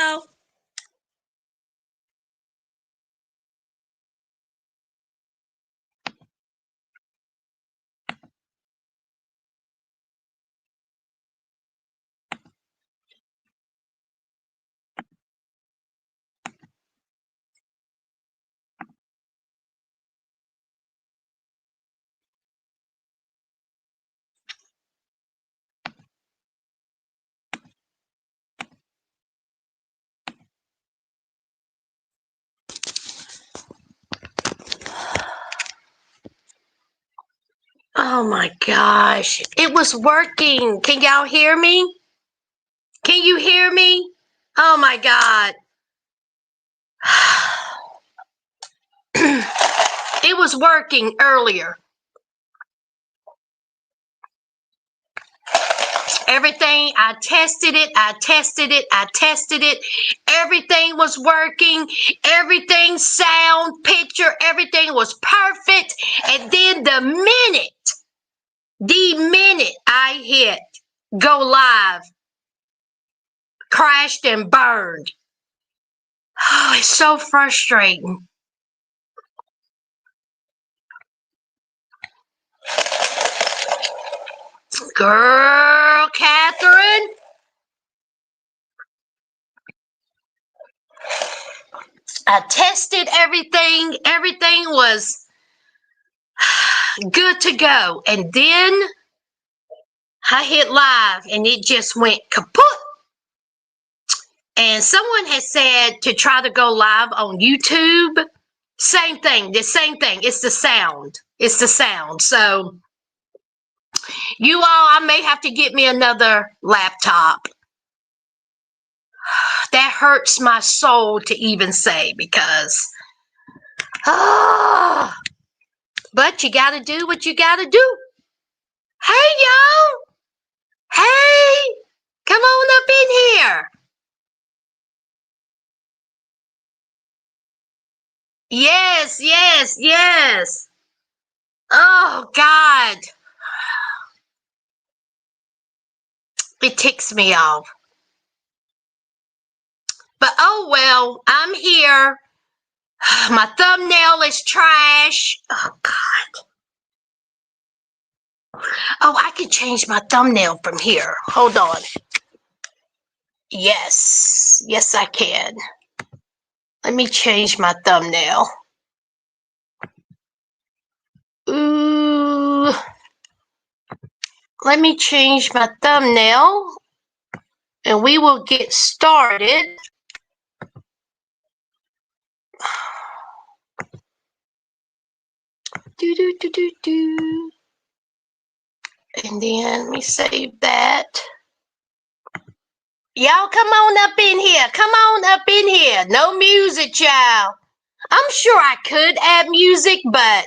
y'all. Oh my gosh. It was working. Can y'all hear me? Can you hear me? Oh my God. It was working earlier. Everything, I tested it. Everything was working. Everything, sound, picture, everything was perfect. And then the minute I hit go live, crashed and burned. Oh, it's so frustrating. Girl, Catherine. I tested everything. Everything was good to go. And then I hit live and it just went kaput. And someone has said to try to go live on YouTube. Same thing. The same thing. It's the sound. It's the sound. So you all, I may have to get me another laptop. That hurts my soul to even say because, but you got to do what you got to do. Hey, y'all. Hey, come on up in here. Yes, yes, yes. Oh, God. It ticks me off. But oh, well, I'm here. My thumbnail is trash. Oh, God. Oh, I could change my thumbnail from here. Hold on. Yes. Yes, I can. Let me change my thumbnail. Ooh. Let me change my thumbnail. And we will get started. Do. And then let me save that. Y'all come on up in here. Come on up in here. No music, y'all. I'm sure I could add music, but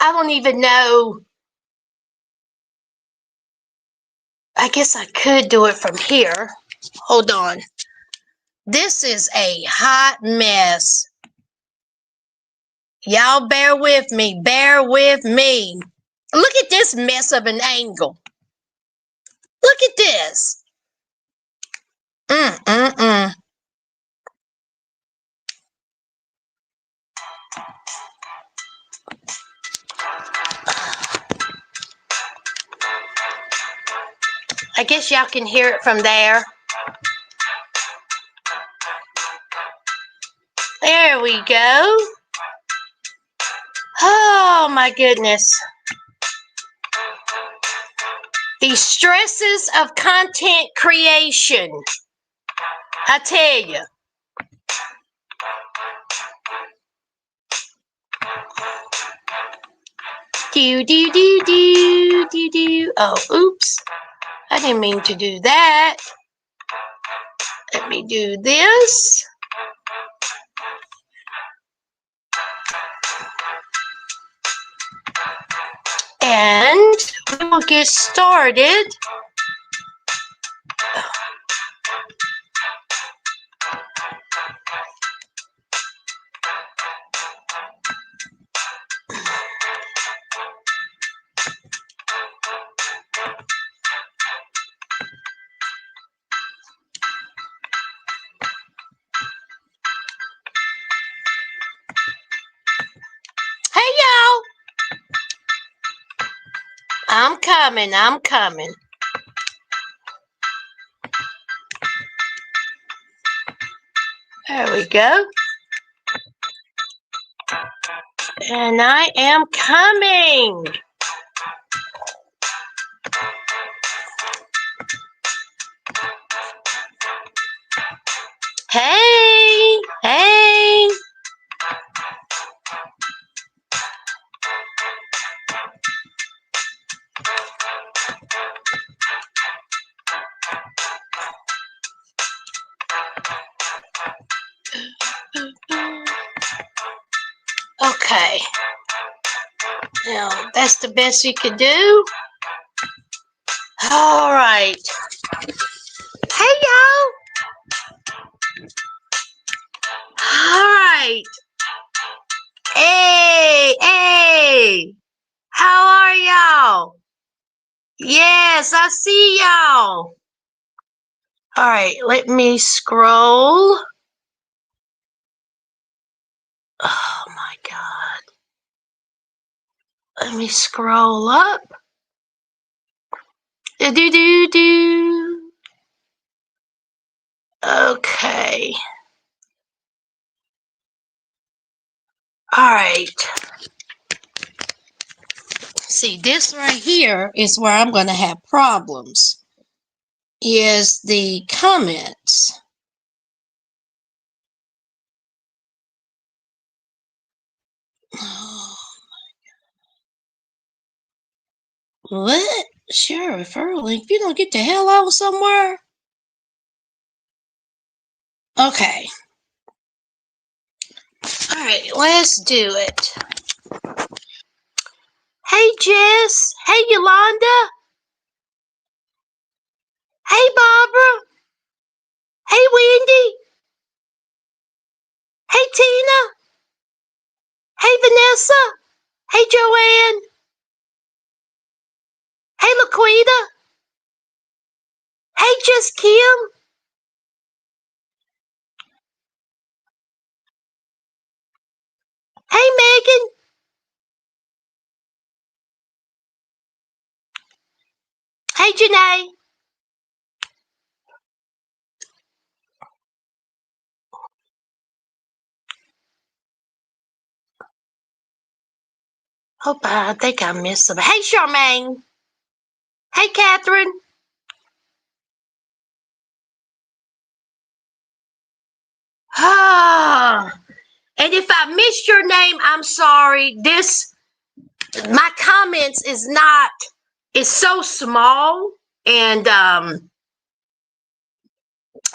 I don't even know. I guess I could do it from here. Hold on. This is a hot mess. Y'all bear with me. Bear with me. Look at this mess of an angle. Look at this. I guess y'all can hear it from there. There we go. Oh my goodness. The stresses of content creation. I tell you. Do. Oh, oops. I didn't mean to do that. Let me do this. And we will get started. I'm coming. I'm coming. There we go. And I am coming. Hey, hey. Okay. Now, that's the best we could do. All right. Hey, y'all. All right. Hey, hey. How are y'all? Yes, I see y'all. All right, let me scroll. Oh my God. Let me scroll up. Do. Okay. All right. See, this right here is where I'm going to have problems. Is the comments. What? Share a referral link. If you don't get the hell out somewhere. Okay. All right, let's do it. Hey, Jess. Hey, Yolanda. Hey, Barbara. Hey, Wendy. Hey, Tina. Hey, Vanessa. Hey, Joanne. Hey, Laquita. Hey, Just Kim. Hey, Megan. Hey, Janae. Oh, I think I missed some. Hey, Charmaine. Hey, Catherine. Ah. And if I missed your name, I'm sorry. My comments it's so small, and I'm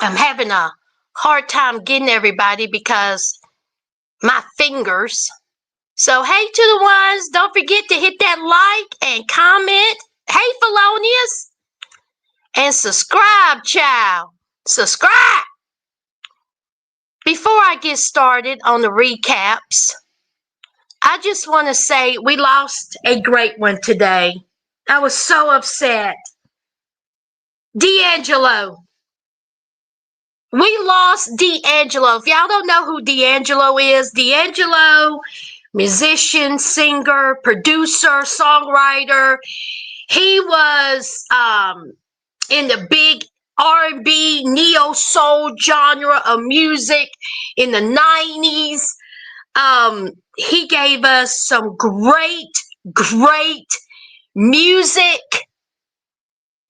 having a hard time getting everybody because my fingers. So, hey to the ones, don't forget to hit that like and comment. Hey, Felonious. And subscribe, child. Subscribe. Before I get started on the recaps, I just want to say we lost a great one today. I was so upset. D'Angelo. We lost D'Angelo. If y'all don't know who D'Angelo is, D'Angelo, musician, singer, producer, songwriter. He was in the big R&B, neo soul genre of music in the 90s. He gave us some great music,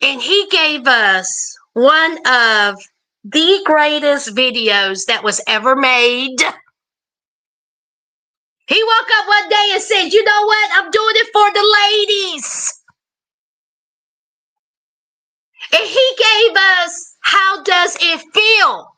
and he gave us one of the greatest videos that was ever made. He woke up one day and said, you know what? I'm doing it for the ladies. And he gave us How Does It Feel?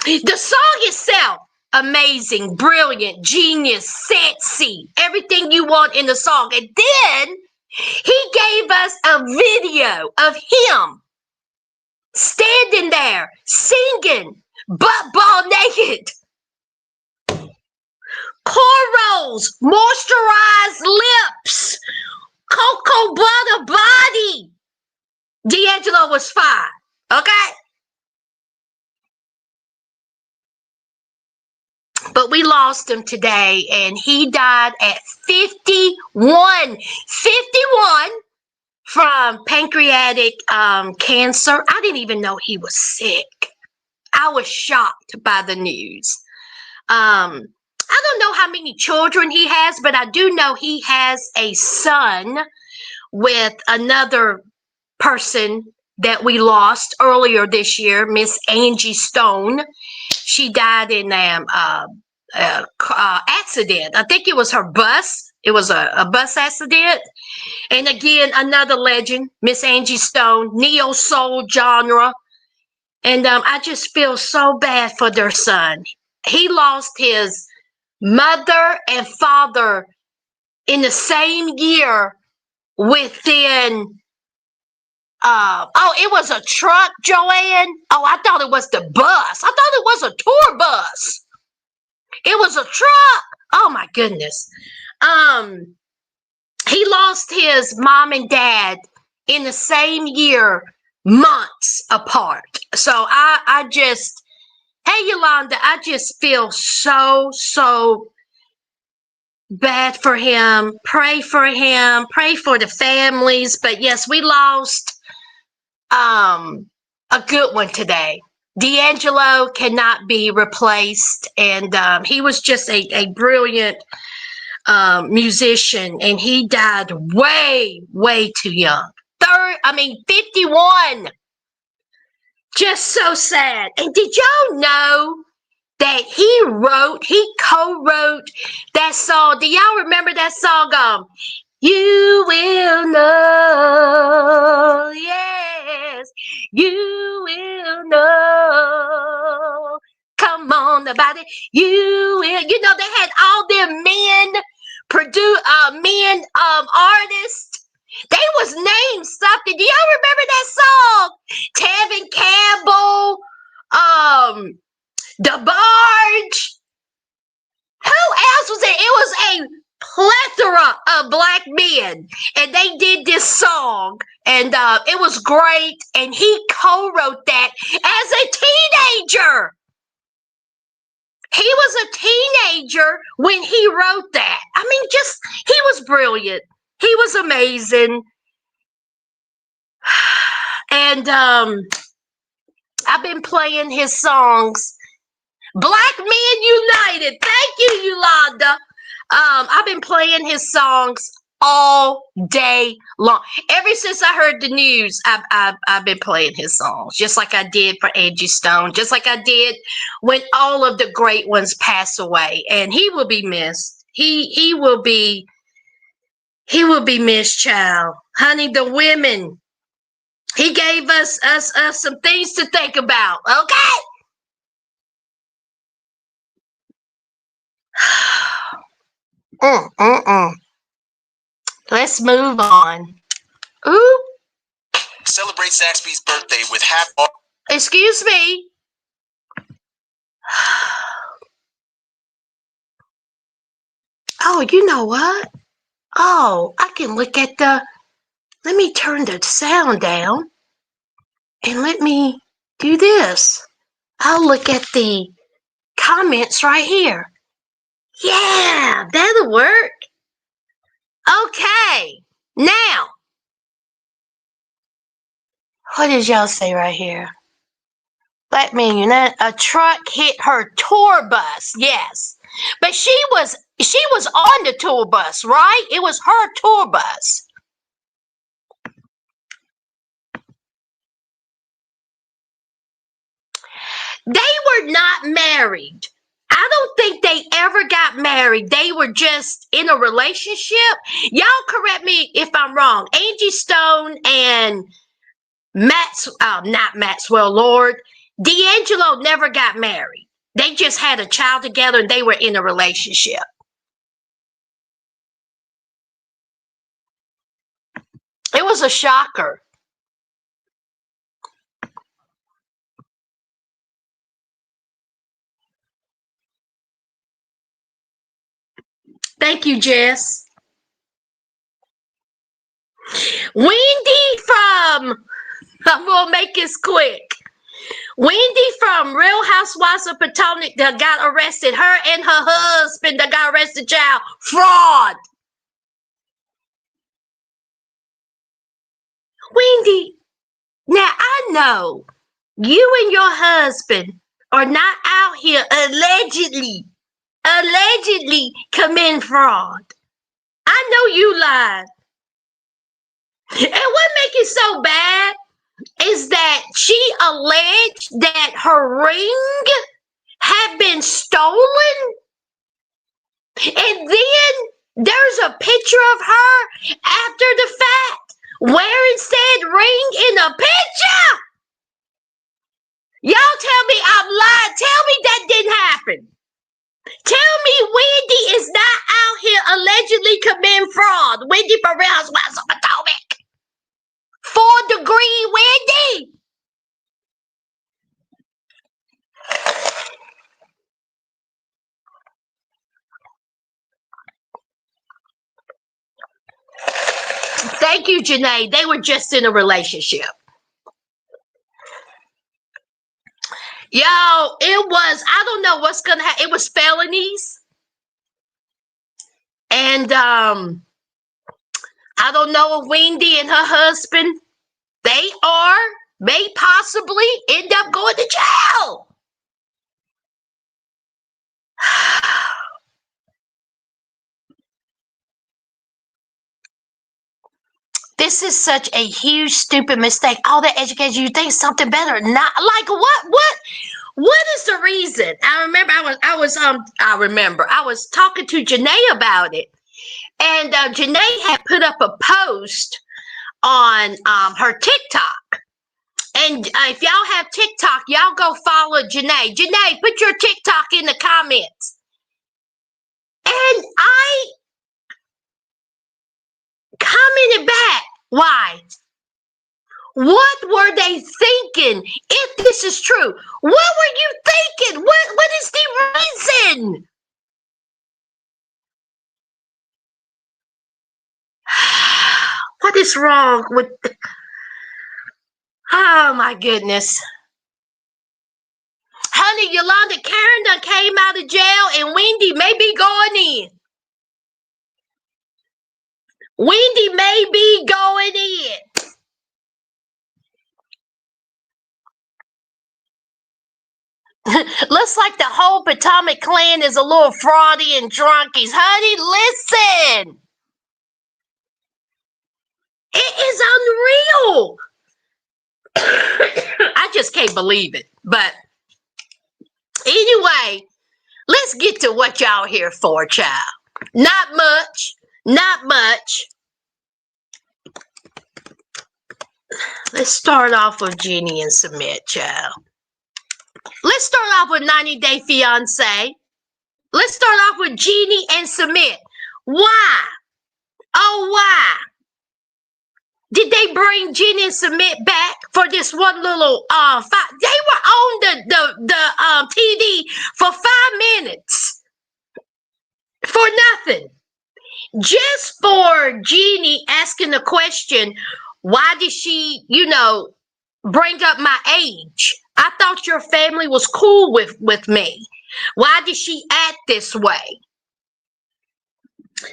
The song itself, amazing, brilliant, genius, sexy, everything you want in the song. And then he gave us a video of him standing there singing, butt ball naked, cornrows, moisturized lips, cocoa butter body. D'Angelo was fine, okay? But we lost lost him today, and he died at 51. 51 from pancreatic cancer. I didn't even know he was sick. I was shocked by the news. I don't know how many children he has, but I do know he has a son with another person that we lost earlier this year, Miss Angie Stone. She died in an accident. I think it was her bus. It was a bus accident. And again, another legend, Miss Angie Stone, neo soul genre. And I just feel so bad for their son. He lost his mother and father in the same year within it was a truck, Joanne. Oh, I thought it was the bus. I thought it was a tour bus. It was a truck. Oh my goodness. He lost his mom and dad in the same year, months apart. So I just, hey Yolanda, I just feel so bad for him. Pray for him. Pray for the families. But yes, we lost a good one today. D'Angelo cannot be replaced, and he was just a brilliant musician, and he died way too young. 51. Just so sad. And did y'all know that he co-wrote that song? Do y'all remember that song? You will know, yes, you will know. Come on, everybody, you will. You know, they had all them men artists. They was named something. Do y'all remember that song? Tevin Campbell, DeBarge. Who else was it? It was a plethora of black men, and they did this song, and it was great. And he co-wrote that as a teenager. He was a teenager when he wrote that. I mean, he was brilliant. He was amazing. And I've been playing his songs. Black Men United. Thank you, Yolanda. I've been playing his songs all day long. Ever since I heard the news, I've been playing his songs, just like I did for Angie Stone, just like I did when all of the great ones pass away. And he will be missed. He will be missed, child. Honey, the women. He gave us some things to think about. Okay. Let's move on. Ooh. Celebrate Zaxby's birthday with half. Excuse me. Oh, you know what? Oh, I can look at let me turn the sound down and let me do this. I'll look at the comments right here. Yeah, that'll work. Okay, now, what did y'all say right here? Black Man United, a truck hit her tour bus. Yes, but she was on the tour bus, right? It was her tour bus. They were not married. I don't think they ever got married. They were just in a relationship. Y'all correct me if I'm wrong. Angie Stone and not Maxwell Lord, D'Angelo never got married. They just had a child together and they were in a relationship. It was a shocker. Thank you, Jess. Wendy from, I'm going to make this quick. Wendy from Real Housewives of Potomac that got arrested. Her and her husband that got arrested, child. Fraud. Wendy, now I know you and your husband are not out here allegedly committing fraud. I know you lied. And what makes it so bad is that she alleged that her ring had been stolen. And then there's a picture of her after the fact wearing said ring in a picture. Y'all tell me I'm lying. Tell me that didn't happen. Tell me Wendy is not out here allegedly committing fraud. Wendy from Real Housewives of Potomac. 4-degree Wendy. Thank you, Janae. They were just in a relationship. Y'all, it was, I don't know what's going to happen. It was felonies. And I don't know if Wendy and her husband, may possibly end up going to jail. This is such a huge, stupid mistake. All that education, you think something better. Not like what is the reason? I remember I was talking to Janae about it. And Janae had put up a post on her TikTok. And if y'all have TikTok, y'all go follow Janae. Janae, put your TikTok in the comments. And I commented back. Why? What were they thinking? If this is true, what were you thinking? What is the reason? What is wrong with... Oh my goodness. Honey, Yolanda Karen done came out of jail and Wendy may be going in. Wendy may be going in. Looks like the whole Potomac clan is a little fraudy and drunkies. Honey, listen. It is unreal. I just can't believe it. But anyway, let's get to what y'all here for, child. Not much. Not much. Let's start off with Jeannie and Submit, child. Let's start off with 90 Day Fiance. Let's start off with Jeannie and Submit. Why? Oh, why? Did they bring Jeannie and Submit back for this one little they were on the TV for 5 minutes for nothing. Just for Jeannie asking the question, why did she, bring up my age? I thought your family was cool with me. Why did she act this way?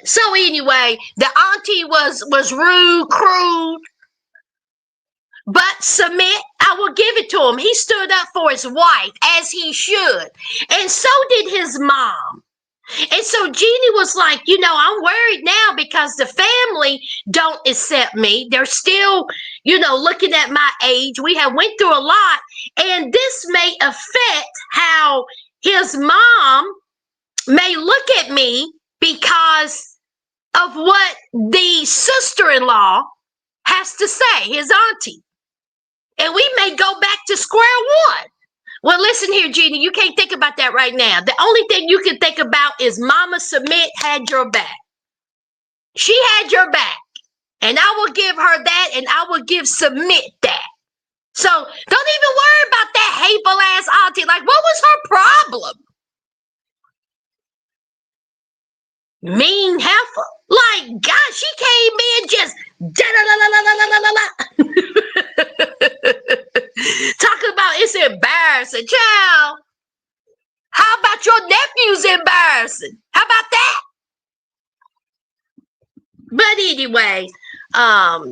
So anyway, the auntie was rude, crude. But Submit, I will give it to him. He stood up for his wife, as he should. And so did his mom. And so Jeannie was like, I'm worried now because the family don't accept me. They're still, looking at my age. We have went through a lot. And this may affect how his mom may look at me because of what the sister-in-law has to say, his auntie. And we may go back to square one. Well, listen here, Jeannie, you can't think about that right now. The only thing you can think about is Mama Submit had your back. She had your back. And I will give her that, and I will give Submit that. So don't even worry about that hateful ass auntie. Like, what was her problem? Mean heifer. Like, God, she came in just talking about it's always embarrassing, child. How about your nephew's embarrassing? How about that? But anyway,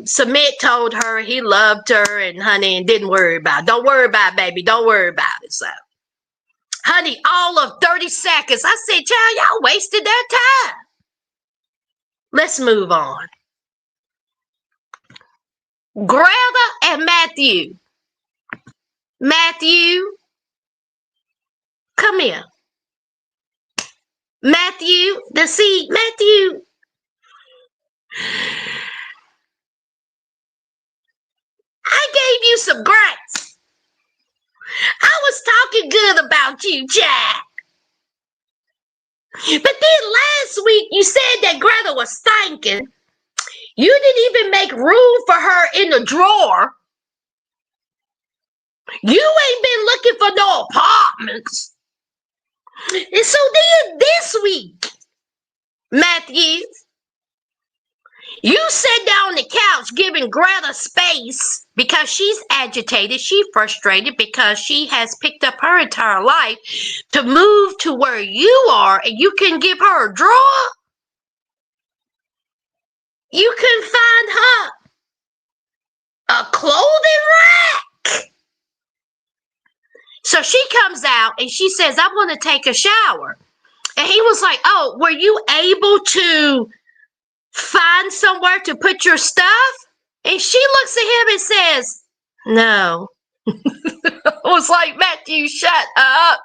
Submit told her he loved her and honey, and didn't worry about it. Don't worry about it, baby. Don't worry about it. So, honey, all of 30 seconds. I said, child, y'all wasted their time. Let's move on. Greta and Matthew. Matthew, come here. Matthew, Matthew. I gave you some grace. I was talking good about you, Jack. But then last week you said that Greta was stinking. You didn't even make room for her in the drawer. You ain't been looking for no apartments. And so then this week, Matthew, you sat down on the couch giving Greta space because she's agitated, she's frustrated because she has picked up her entire life to move to where you are, and you can give her a drawer. You can find her a clothing rack. So she comes out and she says, I want to take a shower. And he was like, oh, were you able to find somewhere to put your stuff? And she looks at him and says, no. I was like, Matthew, shut up.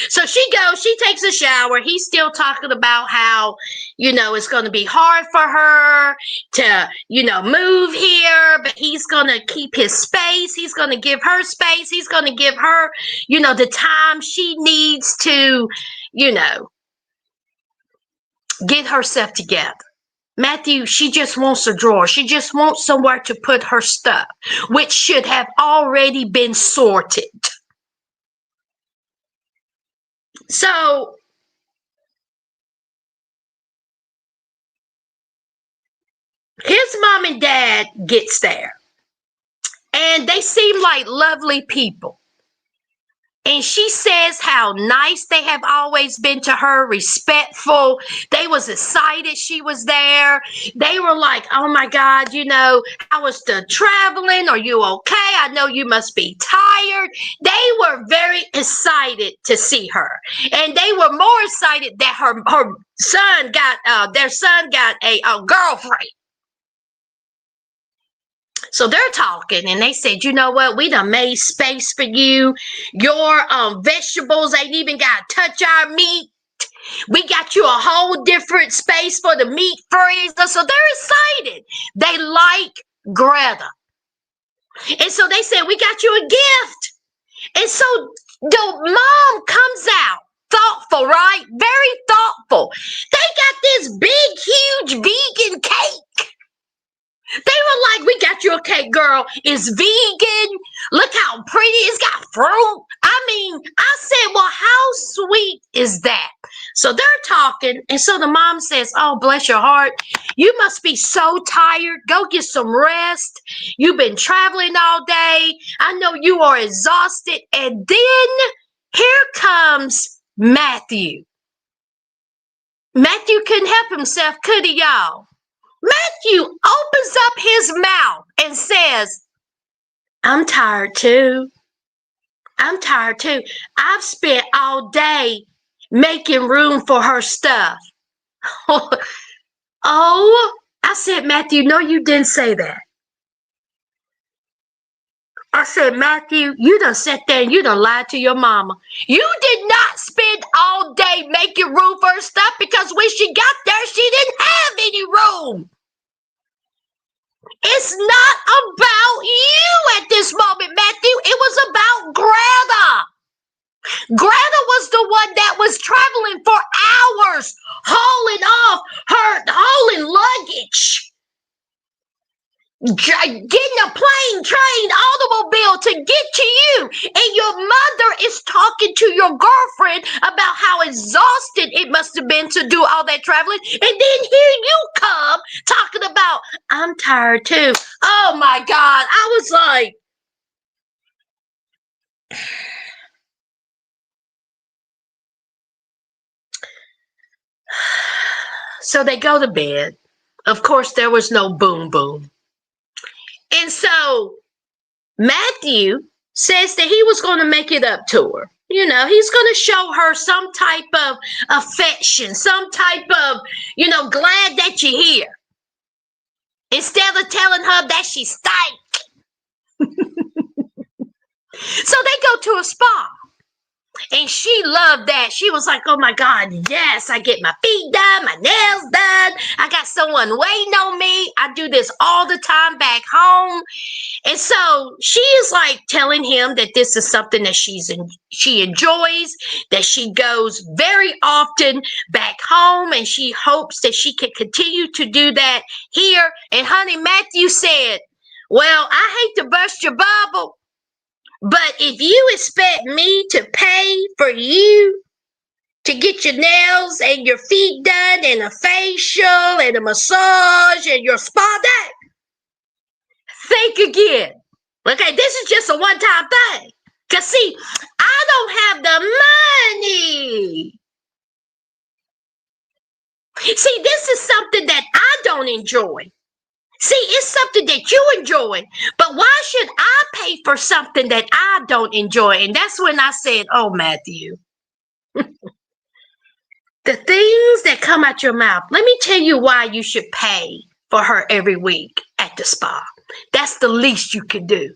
So she goes, she takes a shower. He's still talking about how, it's going to be hard for her to, move here, but he's going to keep his space. He's going to give her space. He's going to give her, the time she needs to, get herself together. Matthew, she just wants a drawer. She just wants somewhere to put her stuff, which should have already been sorted. So his mom and dad gets there, and they seem like lovely people. And she says how nice they have always been to her, respectful. They was excited she was there. They were like, oh my God, how was the traveling? Are you okay? I know you must be tired. They were very excited to see her. And they were more excited that her son got, their son got a girlfriend. So they're talking and they said, you know what? We done made space for you. Your vegetables ain't even got to touch our meat. We got you a whole different space for the meat freezer. So they're excited. They like Greta. And so they said, we got you a gift. And so the mom comes out. Thoughtful, right? Very thoughtful. They got this big, huge vegan cake. They were like, we got you a cake, girl. It's vegan. Look how pretty. It's got fruit. I said, well, how sweet is that? So they're talking. And so the mom says, oh, bless your heart. You must be so tired. Go get some rest. You've been traveling all day. I know you are exhausted. And then here comes Matthew. Matthew couldn't help himself, could he, y'all? Matthew opens up his mouth and says, I'm tired too. I'm tired too. I've spent all day making room for her stuff. Oh, I said, Matthew, no, you didn't say that. I said, Matthew, you done sat there and you done lied to your mama. You did not spend all day making room for her stuff because when she got there, she didn't have any room. It's not about you at this moment, Matthew. It was about Greta. Greta was the one that was traveling for hours, hauling luggage, getting a plane, train, automobile to get to you. And your mother is talking to your girlfriend about how exhausted it must have been to do all that traveling. And then here you come talking about, I'm tired too. Oh my God. I was like, So they go to bed. Of course, there was no boom boom. And so Matthew says that he was going to make it up to her. You know, he's going to show her some type of affection, some type of, glad that you're here. Instead of telling her that she stank. So they go to a spa. And she loved that. She was like, oh my God, yes, I get my feet done, my nails done. I got someone waiting on me. I do this all the time back home. And so she is like telling him that this is something that she enjoys, that she goes very often back home, and she hopes that she can continue to do that here. And honey, Matthew said, well, I hate to burst your bubble, but if you expect me to pay for you to get your nails and your feet done and a facial and a massage and your spa day, think again. Okay, this is just a one-time thing. Because see, I don't have the money. See, this is something that I don't enjoy. See, it's something that you enjoy, but why should I pay for something that I don't enjoy? And that's when I said, oh, Matthew, the things that come out your mouth, let me tell you why you should pay for her every week at the spa. That's the least you can do.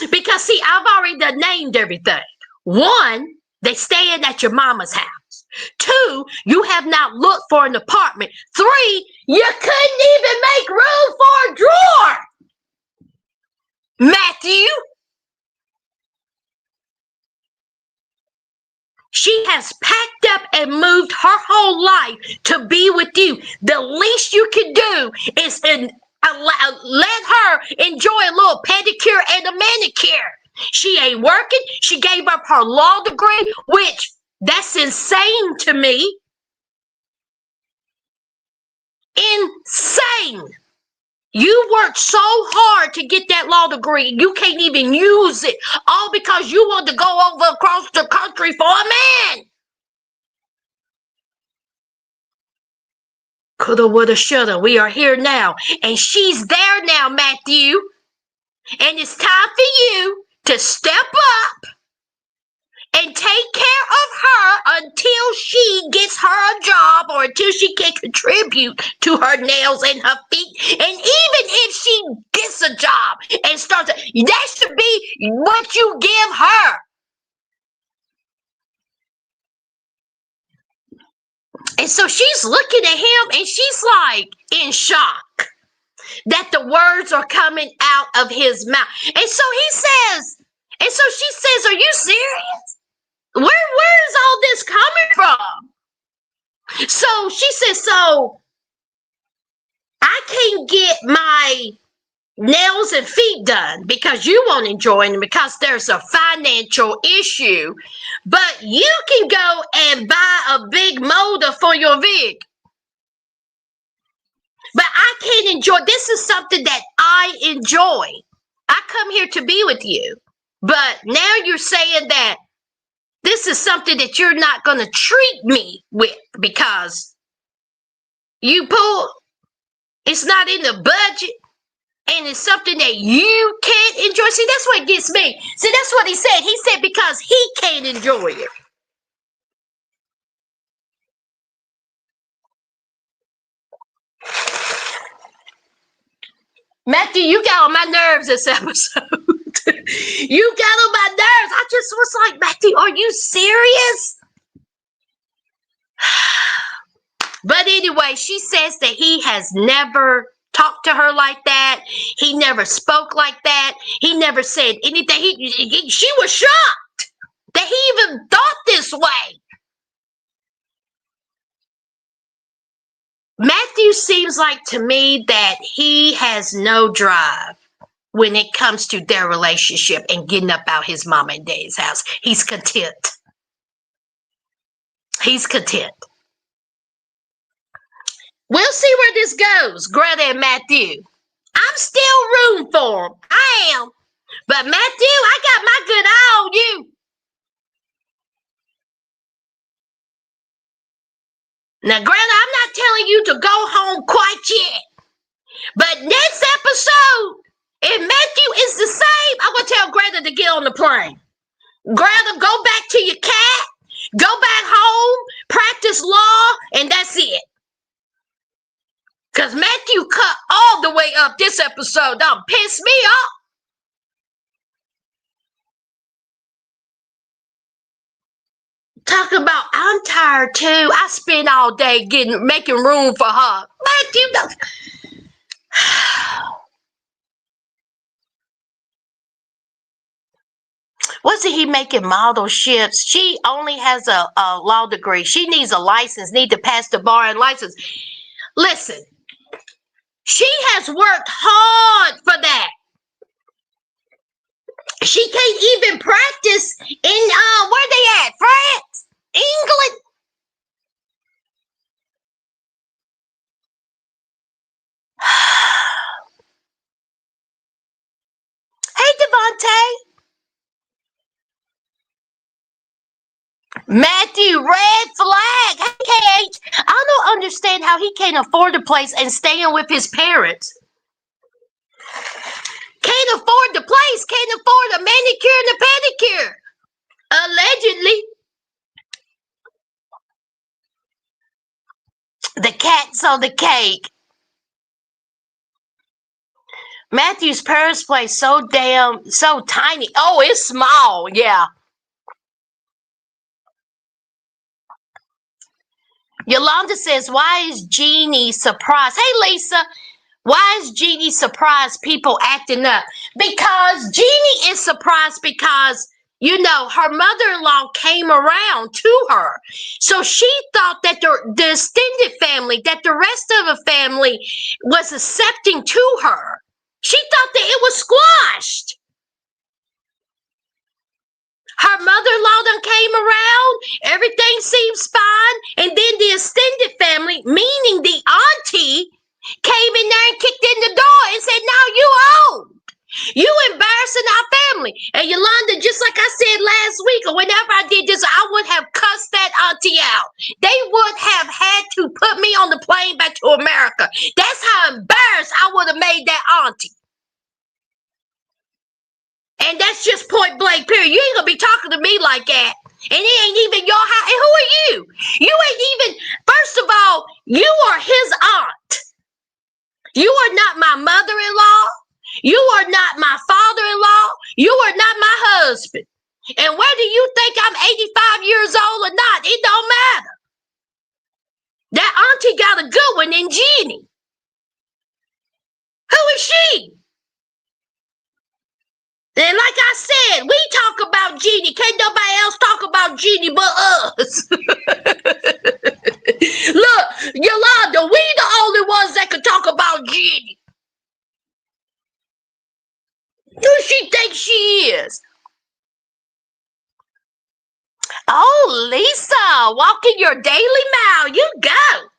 Because, see, I've already named everything. One, they staying at your mama's house. Two, you have not looked for an apartment. Three, you couldn't even make room for a drawer. Matthew. She has packed up and moved her whole life to be with you. The least you can do is let her enjoy a little pedicure and a manicure. She ain't working. She gave up her law degree, which that's insane to me. Insane. You worked so hard to get that law degree, you can't even use it, all because you want to go over across the country for a man. Coulda, woulda, shoulda. We are here now. And she's there now, Matthew. And it's time for you to step up and take care of her until she gets her a job or until she can contribute to her nails and her feet. And even if she gets a job and starts, that should be what you give her. And so she's looking at him and she's like in shock that the words are coming out of his mouth. And so she says, are you serious? Where is all this coming from? So she says, so I can't get my nails and feet done because you won't enjoy them because there's a financial issue, but you can go and buy a big molder for your wig. But I can't enjoy. This is something that I enjoy. I come here to be with you. But now you're saying that this is something that you're not going to treat me with because you poor. It's not in the budget. And it's something that you can't enjoy. See, that's what gets me. See, that's what he said. He said because he can't enjoy it. Matthew, you got on my nerves this episode. You got on my nerves. I just was like, Matthew, are you serious? But anyway, she says that he has never talked to her like that. He never spoke like that. He never said anything. She was shocked that he even thought this way. Matthew seems like to me that he has no drive when it comes to their relationship and getting up out his mom and dad's house. He's content. He's content. We'll see where this goes, Greta and Matthew. I'm still rooting for him. I am. But Matthew, I got my good eye on you. Now, granted, I'm not telling you to go home quite yet. But next episode, if Matthew is the same, I'm going to tell Greta to get on the plane. Greta, go back to your cat, go back home, practice law, and that's it. Because Matthew cut all the way up this episode. Don't piss me off. Talking about, I'm tired too. I spend all day making room for her. Matthew, wasn't he making model ships? She only has a law degree. She needs a license, need to pass the bar and license. Listen, she has worked hard for that. She can't even practice in, where they at? France? England? Hey, Devontae. Matthew, red flag. Hey, KH. I don't understand how he can't afford a place and staying with his parents. Can't afford the place, can't afford a manicure and a pedicure. Allegedly. The cat's on the cake. Matthew's parents' place so tiny. Oh, it's small, yeah. Yolanda says, why is Jeannie surprised? Hey, Lisa, why is Jeannie surprised people acting up? Because Jeannie is surprised because, you know, her mother-in-law came around to her. So she thought that the extended family, that the rest of the family was accepting to her. She thought that it was squashed. Her mother-in-law done came around. Everything seems fine. And then the extended family, meaning the auntie, came in there and kicked in the door and said, now you old. You embarrassing our family. And Yolanda, just like I said last week, or whenever I did this, I would have cussed that auntie out. They would have had to put me on the plane back to America. That's how embarrassed I would have made that auntie. And that's just point blank, period. You ain't gonna be talking to me like that. And it ain't even your house. And who are you? You ain't even, first of all, you are his aunt. You are not my mother-in-law. You are not my father-in-law. You are not my husband. And whether you think I'm 85 years old or not, it don't matter. That auntie got a good one in Jeannie. Who is she? And like I said, we talk about Jeannie. Can't nobody else talk about Jeannie but us. Look, Yolanda, we the only ones that can talk about Jeannie. Who she thinks she is? Oh, Lisa, walking your daily mile. You go.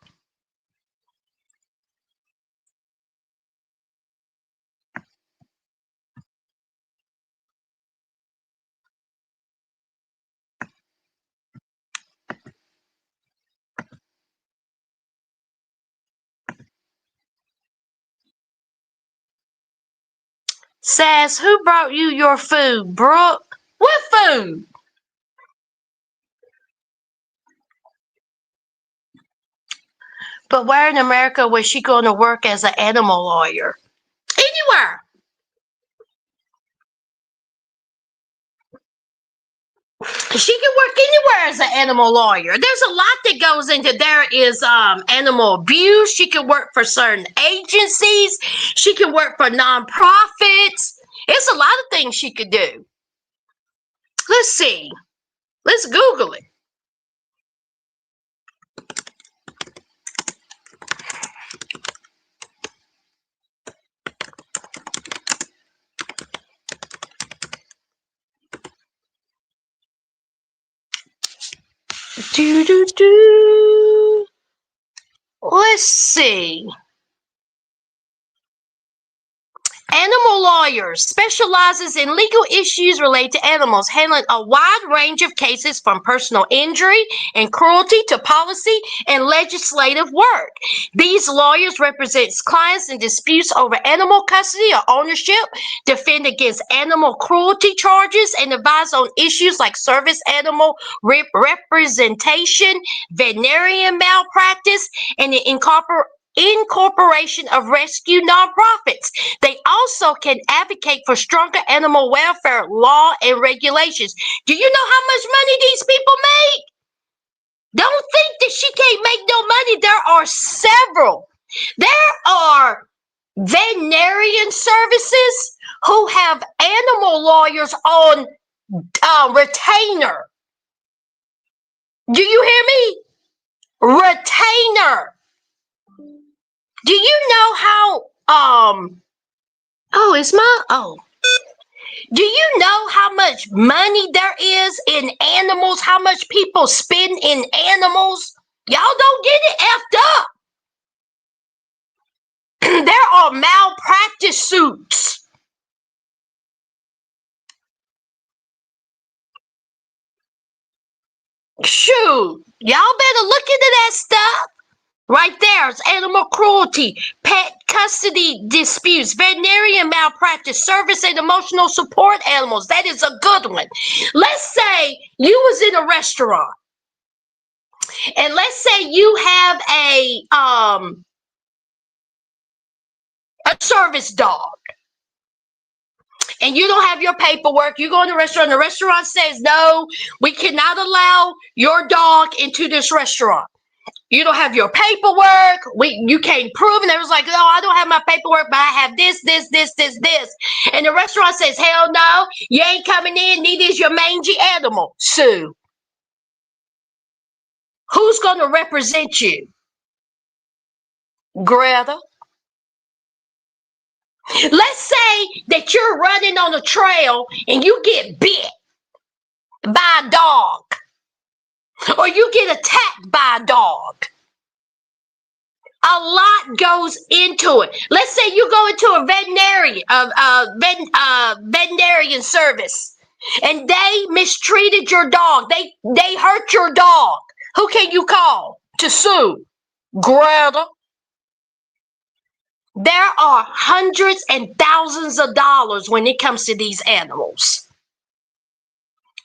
Says, who brought you your food, Brooke? What food? But where in America was she going to work as an animal lawyer? Anywhere. She can work anywhere as an animal lawyer. There's a lot that goes into there is animal abuse. She can work for certain agencies. She can work for nonprofits. It's a lot of things she could do. Let's see. Let's Google it. Let's see. Animal lawyers specializes in legal issues related to animals, handling a wide range of cases from personal injury and cruelty to policy and legislative work. These lawyers represent clients in disputes over animal custody or ownership, defend against animal cruelty charges, and advise on issues like service animal representation, veterinarian malpractice, and the incorporation of rescue nonprofits. They also can advocate for stronger animal welfare law and regulations. Do you know how much money these people make? Don't think that she can't make no money. There are several. There are veterinarian services who have animal lawyers on retainer. Do you hear me? Retainer. Do you know how do you know how much money there is in animals? How much people spend in animals? Y'all don't get it effed up. There are malpractice suits. Shoot, y'all better look into that stuff. Right there, it's animal cruelty, pet custody disputes, veterinarian malpractice, service and emotional support animals. That is a good one. Let's say you was in a restaurant, and let's say you have a service dog, and you don't have your paperwork. You go in the restaurant, the restaurant says, no, we cannot allow your dog into this restaurant. You don't have your paperwork. You can't prove. And they was like, no, I don't have my paperwork, but I have this. And the restaurant says, hell no, you ain't coming in. Neither is your mangy animal. Sue. Who's going to represent you? Greta. Let's say that you're running on a trail and you get bit by a dog, or you get attacked by a dog. A lot goes into it. Let's say you go into a veterinarian service, and they mistreated your dog. They hurt your dog. Who can you call to sue? Greta. There are hundreds and thousands of dollars when it comes to these animals.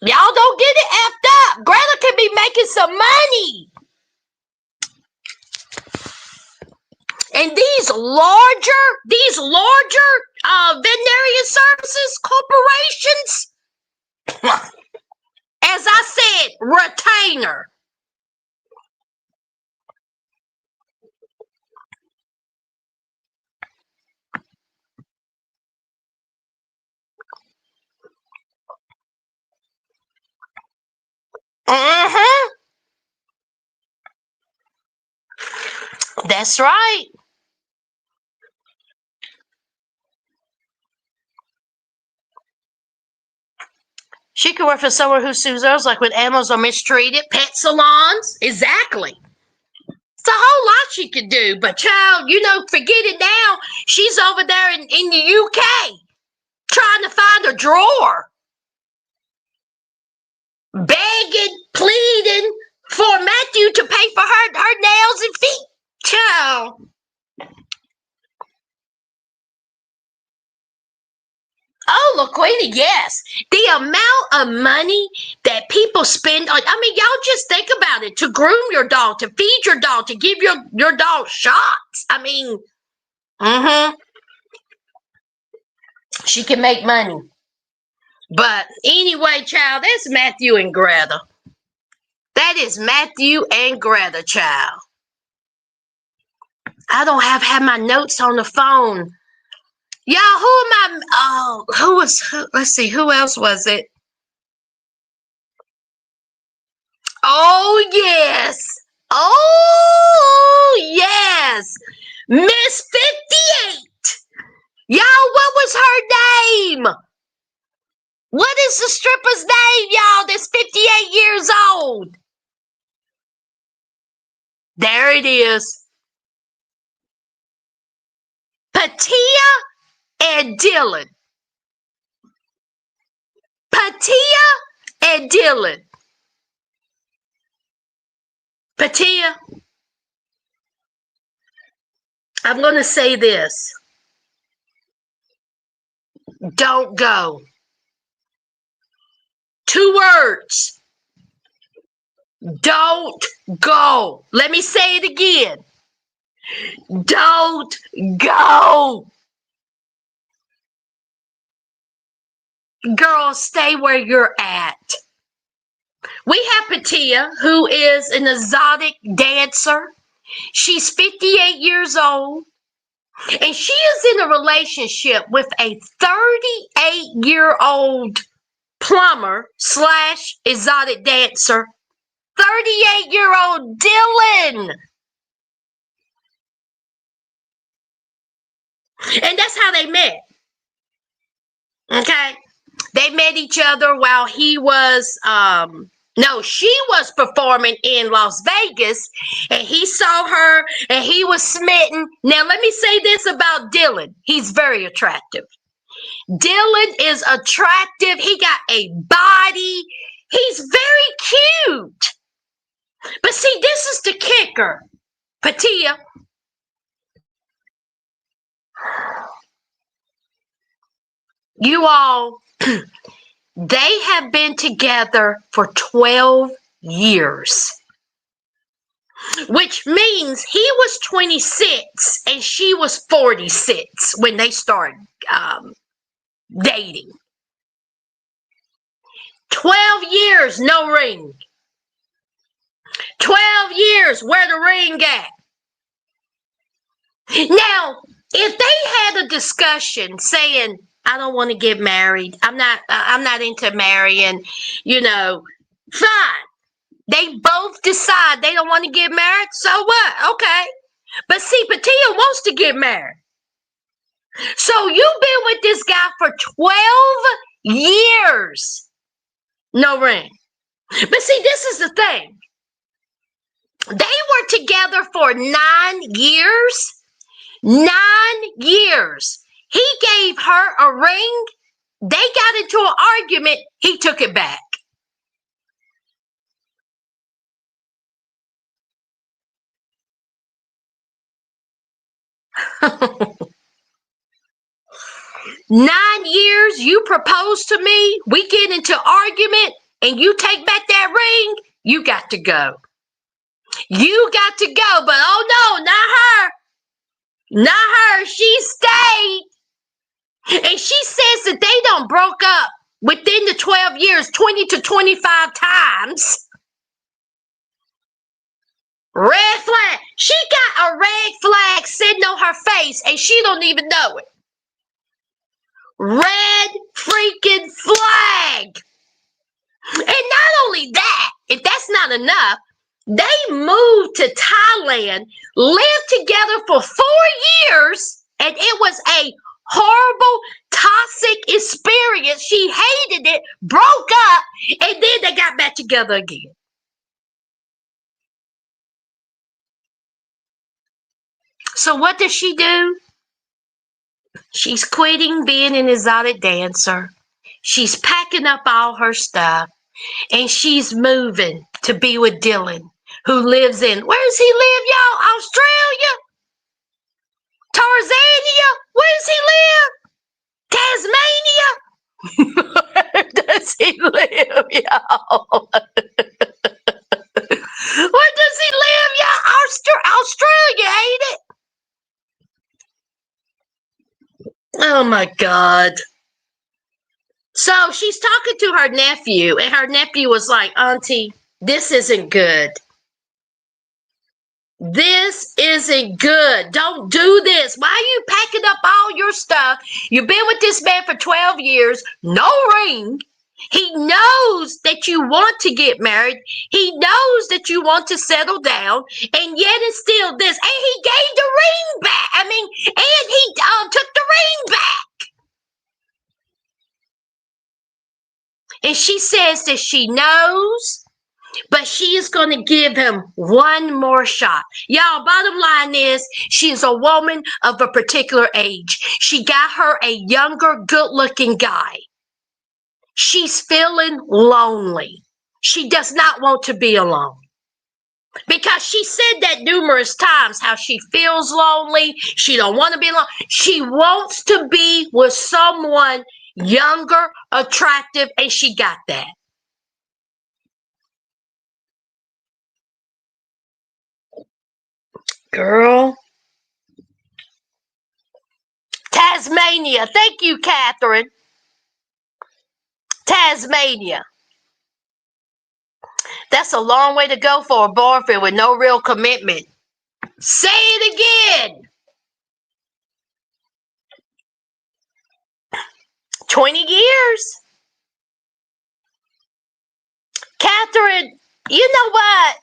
Y'all don't get it effed up. Greta could be making some money. And these larger veterinarian services corporations, as I said, retainer. That's right. She could work for someone who sues others, like when animals are mistreated, pet salons. Exactly. It's a whole lot she could do. But child, forget it now. She's over there in the UK trying to find a drawer, begging, pleading for Matthew to pay for her nails and feet. Child. Oh, LaQuita, yes. The amount of money that people spend on, y'all just think about it. To groom your dog, to feed your dog, to give your dog shots. She can make money. But anyway, child, that's Matthew and Greta. That is Matthew and Greta, child. I don't have my notes on the phone. Y'all, who am I? Oh, let's see, who else was it? Oh, yes. Oh, yes. Miss 58. Y'all, what was her name? What is the stripper's name, y'all, that's 58 years old? There it is. Patia and Dylan. Patia and Dylan. Patia, I'm going to say this. Don't go. 2 words. Don't go. Let me say it again. Don't go. Girl, stay where you're at. We have Patia, who is an exotic dancer. She's 58 years old, and she is in a relationship with a 38-year-old plumber slash exotic dancer, 38-year-old Dylan. And that's how they met. Okay? They met each other while she was performing in Las Vegas, and he saw her and he was smitten. Now, let me say this about Dylan. He's very attractive. Dylan is attractive. He got a body. He's very cute. But see, this is the kicker. Patia. You all, they have been together for 12 years, which means he was 26 and she was 46 when they started dating. 12 years, no ring. 12 years, where the ring at? Now, if they had a discussion saying, I don't want to get married, I'm not into marrying, fine. They both decide they don't want to get married, so what? Okay. But see, Patia wants to get married. So you've been with this guy for 12 years. No ring. But see, this is the thing. They were together for 9 years. 9 years. He gave her a ring. They got into an argument. He took it back. Nine years, you propose to me, we get into argument, and you take back that ring, you got to go. You got to go, but oh no, not her. Not her. She stayed. And she says that they done broke up within the 12 years, 20 to 25 times. Red flag. She got a red flag sitting on her face, and she don't even know it. Red freaking flag. And not only that, if that's not enough, they moved to Thailand, lived together for 4 years, and it was a horrible, toxic experience. She hated it, broke up, and then they got back together again. So what does she do? She's quitting being an exotic dancer. She's packing up all her stuff, and she's moving to be with Dylan, who lives in, where does he live, y'all? Australia? Tarzania? Where does he live? Tasmania? Where does he live, y'all? Where does he live, y'all? Australia, ain't it? Oh my God. So she's talking to her nephew, and her nephew was like, Auntie, this isn't good. This isn't good. Don't do this. Why are you packing up all your stuff? You've been with this man for 12 years, no ring. He knows that you want to get married. He knows that you want to settle down, and yet it's still this. And he gave the ring back. And he took the ring back. And she says that she knows But she is going to give him one more shot. Y'all, bottom line is she's a woman of a particular age. She got her a younger, good-looking guy. She's feeling lonely. She does not want to be alone. Because she said that numerous times, how she feels lonely. She don't want to be alone. She wants to be with someone younger, attractive, and she got that. Girl. Tasmania. Thank you, Catherine. Tasmania. That's a long way to go for a boyfriend with no real commitment. Say it again. 20 years. Catherine, you know what?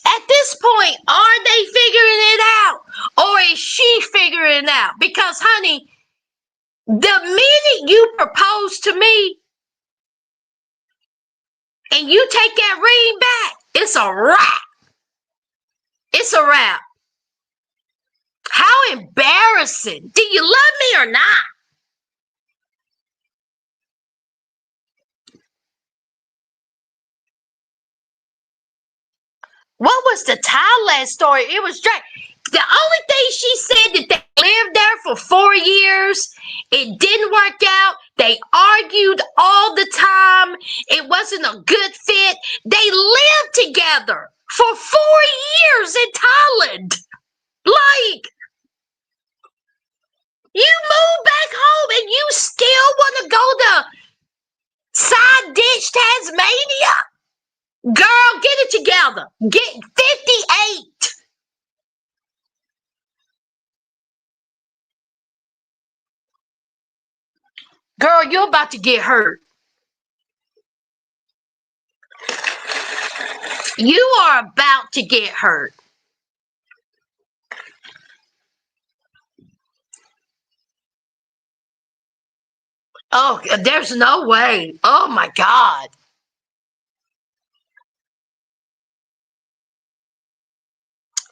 At this point, are they figuring it out? Or is she figuring it out? Because, honey, the minute you propose to me and you take that ring back, it's a wrap. It's a wrap. How embarrassing. Do you love me or not? What was the Thailand story? It was Drake. The only thing she said that they lived there for 4 years. It didn't work out. They argued all the time. It wasn't a good fit. They lived together for 4 years in Thailand. Like, you move back home and you still want to go to side ditch Tasmania? Girl, get it together. Get 58. Girl, you're about to get hurt. You are about to get hurt. Oh, there's no way. Oh my God.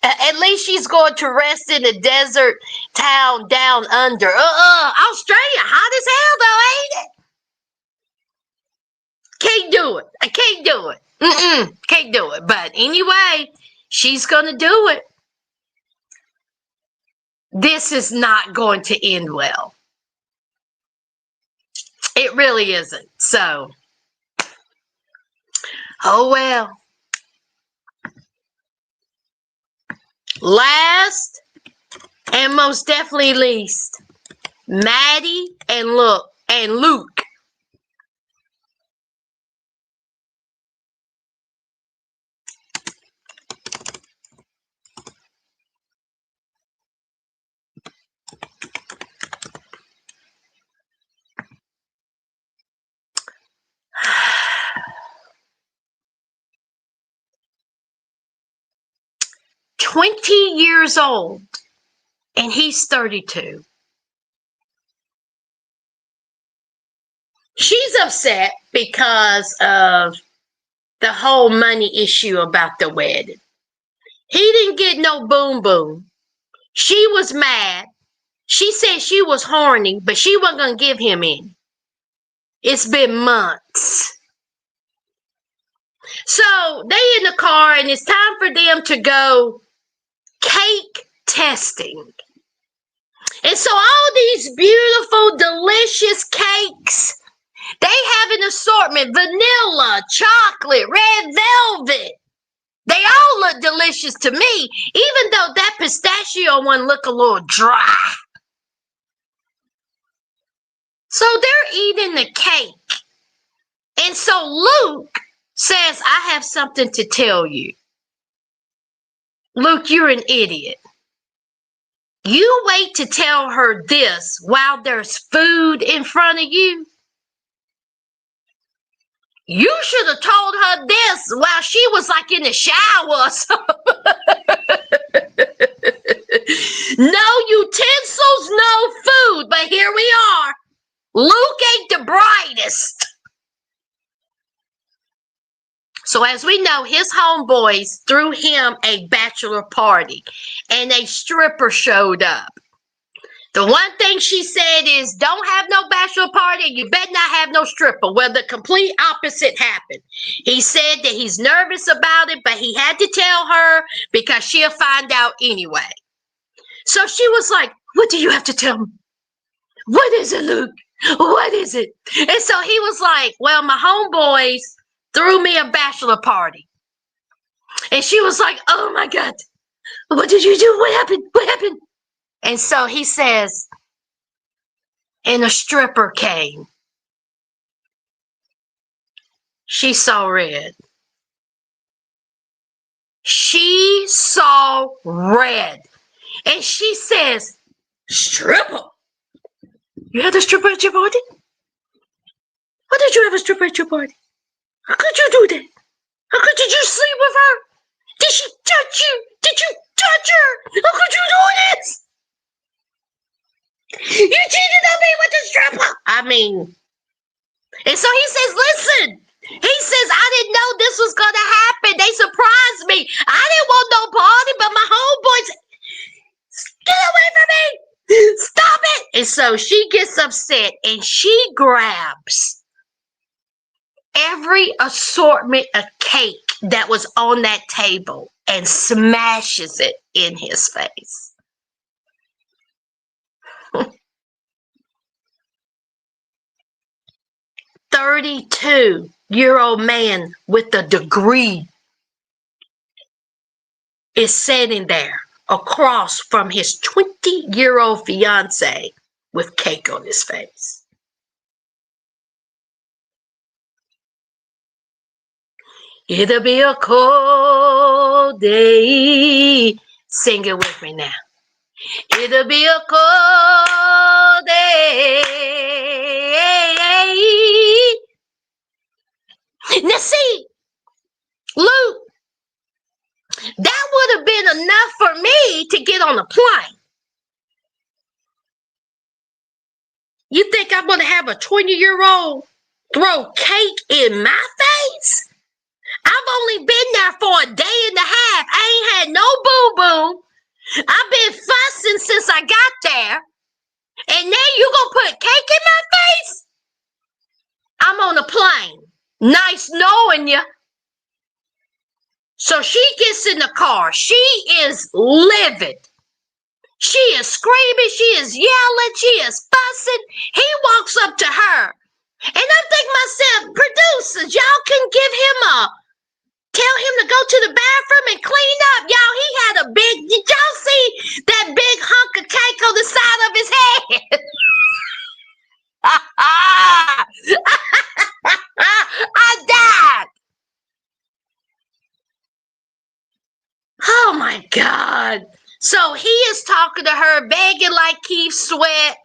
At least she's going to rest in a desert town down under. Australia, hot as hell though, ain't it? Can't do it. I can't do it. Can't do it. But anyway, she's going to do it. This is not going to end well. It really isn't. So, oh well. Last and most definitely least, Maddie and Luke. $20 years old, and he's 32. She's upset because of the whole money issue about the wedding. He didn't get no boom boom. She was mad. She said she was horny, but she wasn't going to give him any. It's been months. So they in the car, and it's time for them to go cake testing. And so all these beautiful, delicious cakes, they have an assortment: vanilla, chocolate, red velvet. They all look delicious to me, even though that pistachio one look a little dry. So they're eating the cake. And so Luke says, I have something to tell you. Luke, you're an idiot. You wait to tell her this while there's food in front of you. You should have told her this while she was like in the shower or something. No utensils, no food, but here we are. Luke ain't the brightest. So as we know, his homeboys threw him a bachelor party and a stripper showed up. The one thing she said is, don't have no bachelor party and you better not have no stripper. Well, the complete opposite happened. He said that he's nervous about it, but he had to tell her because she'll find out anyway. So she was like, what do you have to tell me? What is it, Luke? What is it? And so he was like, well, my homeboys threw me a bachelor party. And she was like, oh my God, what did you do? What happened? What happened? And so he says, and a stripper came. She saw red. She saw red. And she says, stripper? You had a stripper at your party? Why did you have a stripper at your party? How could you do that? How could you sleep with her? Did she touch you? Did you touch her? How could you do this? You cheated on me with the stripper. I mean, and so he says, listen. He says, I didn't know this was going to happen. They surprised me. I didn't want no party, but my homeboys, get away from me. Stop it. And so she gets upset and she grabs every assortment of cake that was on that table and smashes it in his face. 32-year-old man with a degree is sitting there across from his 20-year-old fiance with cake on his face. It'll be a cold day. Sing it with me now. It'll be a cold day. Now see, Luke, that would have been enough for me to get on a plane. You think I'm going to have a 20-year-old throw cake in my face? I've only been there for a day and a half. I ain't had no boo-boo. I've been fussing since I got there. And now you gonna put cake in my face? I'm on a plane. Nice knowing you. So she gets in the car. She is livid. She is screaming. She is yelling. She is fussing. He walks up to her. And I'm thinking myself, producers, y'all can give him tell him to go to the bathroom and clean up. Y'all, he had a big, did y'all see that big hunk of cake on the side of his head? I died. Oh my God. So he is talking to her, begging like Keith Sweat.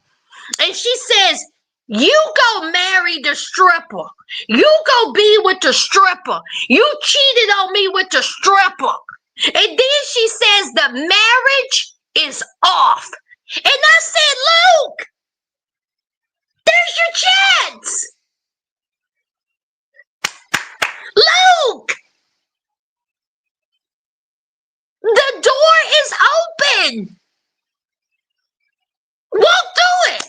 And she says, you go marry the stripper. You go be with the stripper. You cheated on me with the stripper. And then she says the marriage is off. And I said, Luke, there's your chance. Luke, the door is open. Walk through it.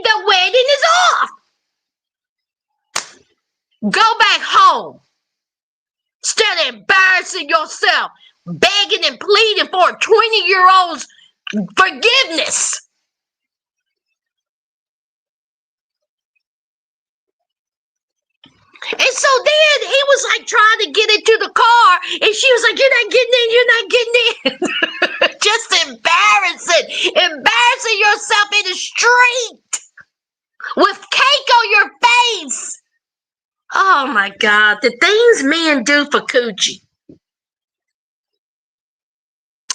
The wedding is off. Go back home. Instead of embarrassing yourself, begging and pleading for a 20-year-old's forgiveness. And so then he was like trying to get into the car, and she was like, you're not getting in, you're not getting in. Just embarrassing yourself in the street with cake on your face. Oh my God, the things men do for coochie.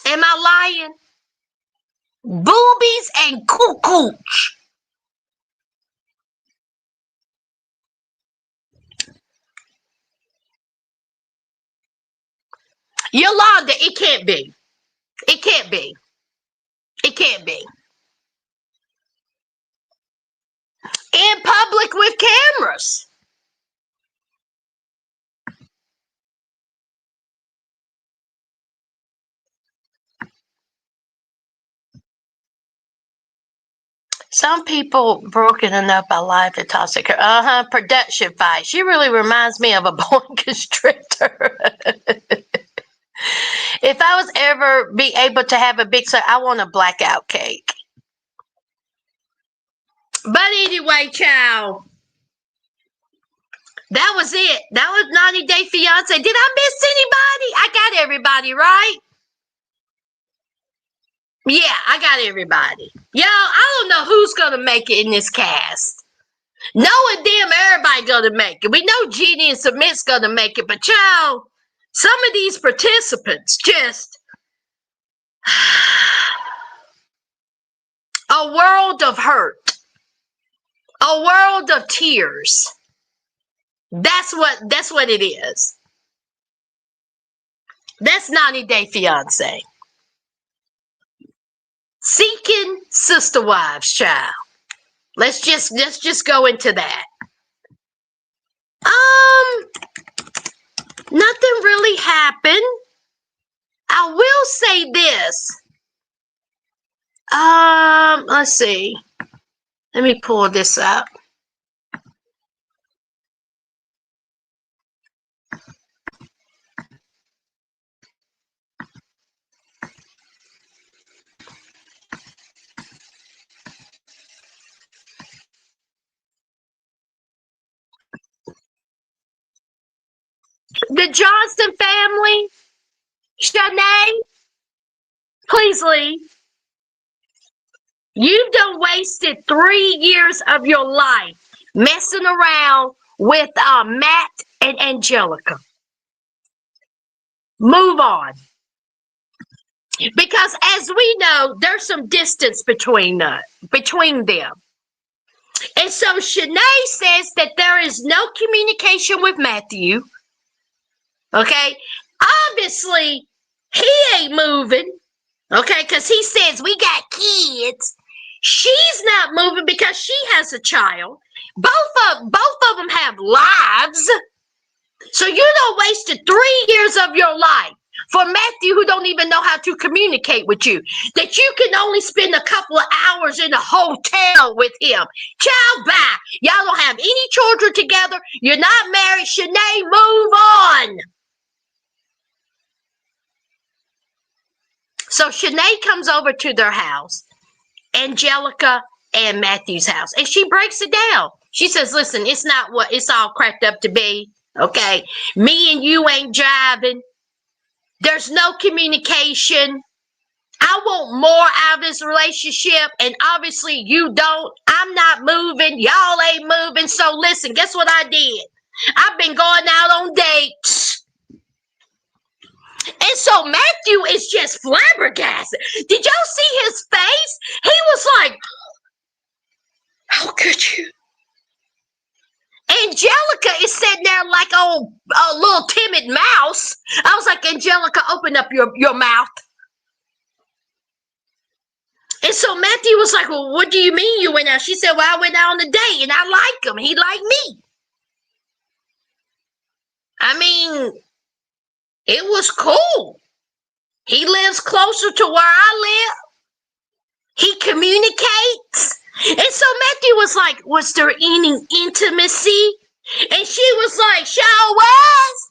Am I lying? Boobies and cooch. Yolanda, it can't be. It can't be. It can't be. in public with cameras. Some people broken enough by life to toxic her. Production fight. She really reminds me of a boa constrictor. If I was ever be able to have a big son, I want a blackout cake. But anyway, child, that was it. That was 90 Day Fiance. Did I miss anybody? I got everybody, right? Yeah, I got everybody. Y'all, I don't know who's going to make it in this cast. Knowing them, everybody going to make it. We know Jeannie and Submit's going to make it, but child, some of these participants just a world of hurt, a world of tears. That's what it is. That's 90 Day Fiance. Seeking sister wives, child. Let's just go into that. Nothing really happened. I will say this. Let's see. Let me pull this up. The Johnson family, Shanae, please leave. You've done wasted 3 years of your life messing around with Matt and Angelica. Move on. Because as we know, there's some distance between them. And so Shanae says that there is no communication with Matthew. Okay? Obviously, he ain't moving. Okay? Because he says, we got kids. She's not moving because she has a child. Both of them have lives. So you done wasted 3 years of your life for Matthew, who don't even know how to communicate with you, that you can only spend a couple of hours in a hotel with him. Child, bye. Y'all don't have any children together. You're not married. Shanae, move on. So Shanae comes over to their house, Angelica and Matthew's house, and she breaks it down. She says, listen, it's not what it's all cracked up to be. Okay, me and you ain't jiving. There's no communication. I want more out of this relationship, and obviously you don't. I'm not moving. Y'all ain't moving. So listen, guess what I did? I've been going out on dates. And so Matthew is just flabbergasted. Did y'all see his face? He was like, how could you? Angelica is sitting there like a little timid mouse. I was like, Angelica, open up your mouth. And so Matthew was like, well, what do you mean you went out? She said, well, I went out on a date and I like him. He liked me. I mean, it was cool. He lives closer to where I live. He communicates. And so Matthew was like, was there any intimacy? And she was like, sure was.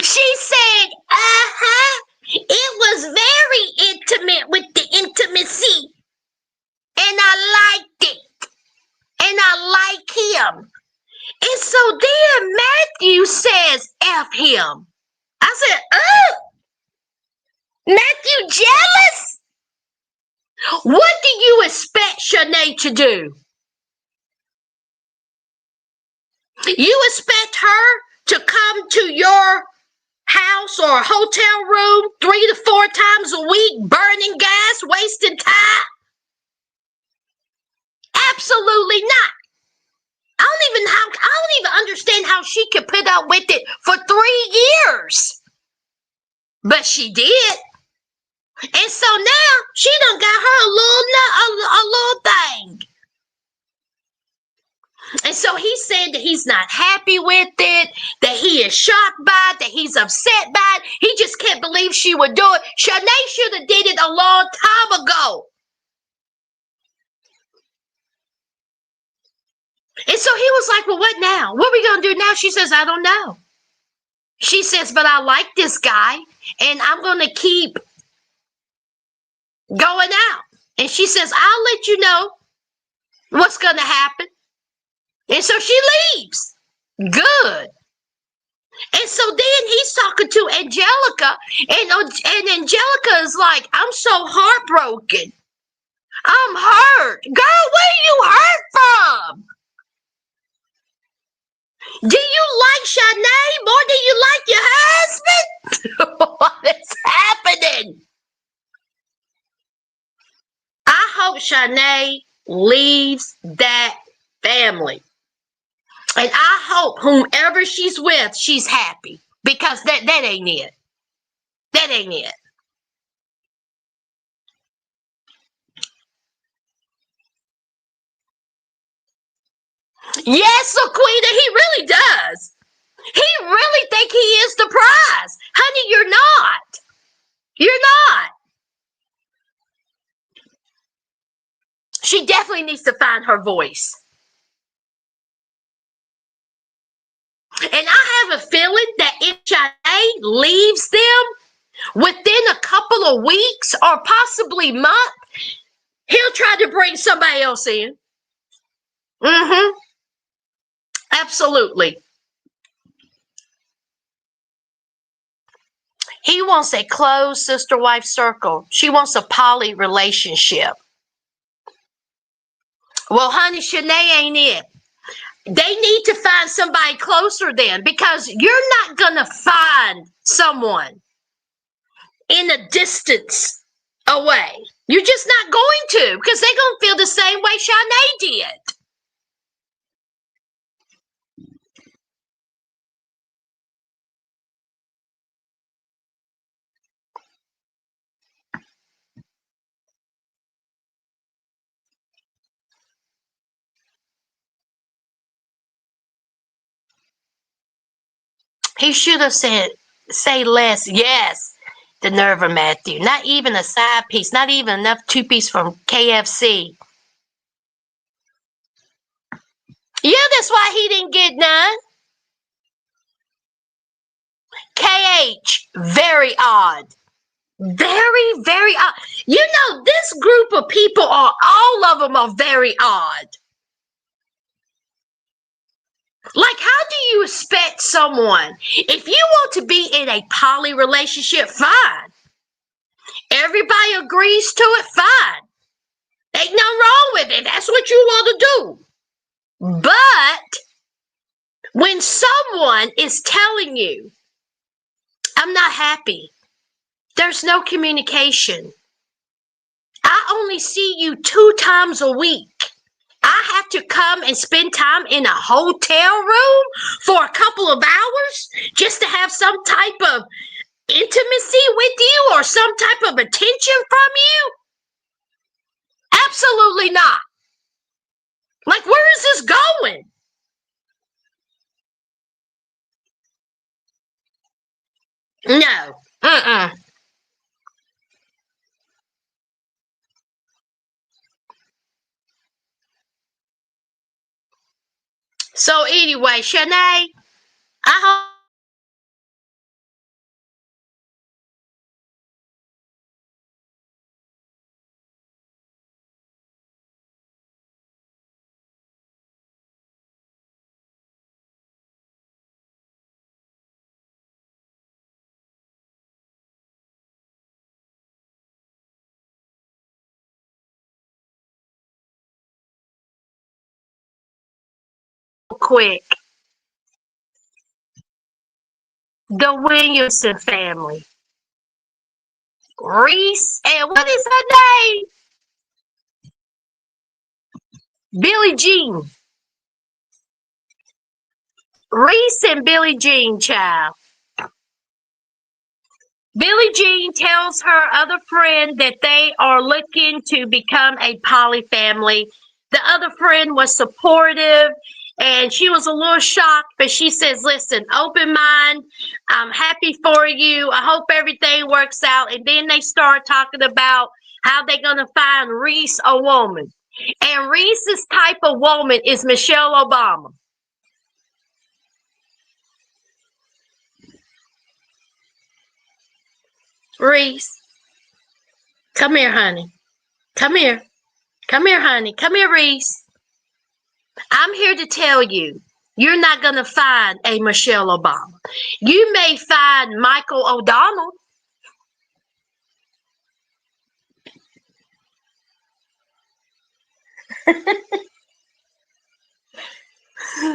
She said, it was very intimate with the intimacy. And I liked it. And I like him. And so then Matthew says, F him. I said, oh, Matthew jealous? What do you expect Shanae to do? You expect her to come to your house or hotel room 3 to 4 times a week, burning gas, wasting time? Absolutely not. I don't even understand how she could put up with it for 3 years. But she did. And so now she done got her a little thing. And so he's saying that he's not happy with it, that he is shocked by it, that he's upset by it. He just can't believe she would do it. Shanae should have did it a long time ago. And so he was like, well, what now? What are we going to do now? She says, I don't know. She says, but I like this guy, and I'm going to keep going out. And she says, I'll let you know what's going to happen. And so she leaves. Good. And so then he's talking to Angelica, and Angelica is like, I'm so heartbroken. I'm hurt. Girl, where are you hurt from? Do you like Shanae more than you like your husband? What is happening? I hope Shanae leaves that family. And I hope whomever she's with, she's happy. Because that ain't it. That ain't it. Yes, Laquita, he really does. He really think he is the prize. Honey, you're not. You're not. She definitely needs to find her voice. And I have a feeling that if Shanae leaves them within a couple of weeks or possibly month, he'll try to bring somebody else in. Mm-hmm. Absolutely. He wants a closed sister-wife circle. She wants a poly relationship. Well, honey, Shanae ain't it. They need to find somebody closer then, because you're not going to find someone in a distance away. You're just not going to, because they're going to feel the same way Shanae did. He should have said, say less. Yes, the nerve of Matthew. Not even a side piece, not even enough two-piece from KFC. Yeah, that's why he didn't get none. KH, very odd. Very, very odd. You know, this group of people are, all of them are very odd. Like, how do you expect someone, if you want to be in a poly relationship, fine. Everybody agrees to it, fine. Ain't nothing wrong with it. That's what you want to do. But when someone is telling you, I'm not happy, there's no communication. I only see you 2 times a week. I have to come and spend time in a hotel room for a couple of hours just to have some type of intimacy with you or some type of attention from you? Absolutely not. Like, where is this going? No. Mm-mm. So anyway, Shanae, I hope quick. The Williamson family. Reese and what is her name? Billie Jean. Reese and Billie Jean, child. Billie Jean tells her other friend that they are looking to become a poly family. The other friend was supportive and she was a little shocked, but she says, listen, open mind. I'm happy for you. I hope everything works out. And then they start talking about how they're going to find Reese a woman. And Reese's type of woman is Michelle Obama. Reese, come here, honey. Come here. Come here, honey. Come here, Reese. I'm here to tell you, you're not going to find a Michelle Obama. You may find Michael O'Donnell.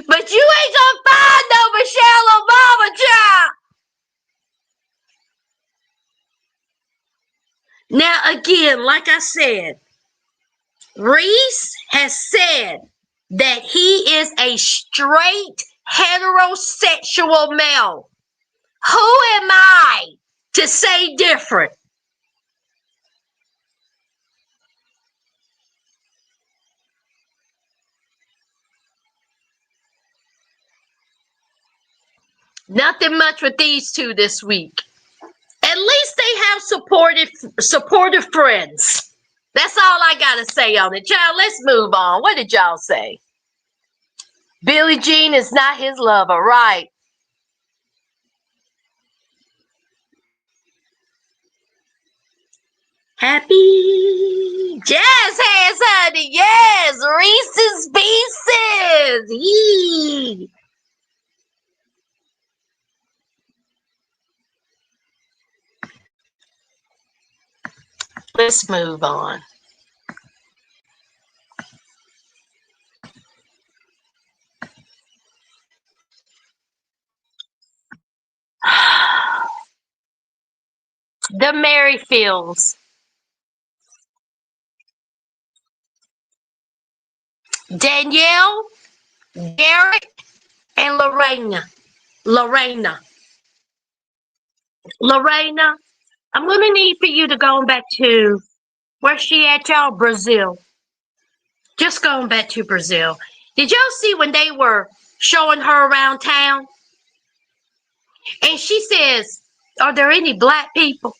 But you ain't going to find no Michelle Obama, child. Now, again, like I said, Reese has said that he is a straight heterosexual male. Who am I to say different? Nothing much with these two this week. At least they have supportive friends. That's all I gotta say on it. Child, let's move on. What did y'all say? Billie Jean is not his lover, right? Happy jazz hands, honey. Yes, Reese's Pieces. Yee. Let's move on. The Merrifields. Danielle, Derek, and Lorena, I'm going to need for you to go back to, where's she at, y'all? Brazil. Just going back to Brazil. Did y'all see when they were showing her around town? And she says, are there any black people?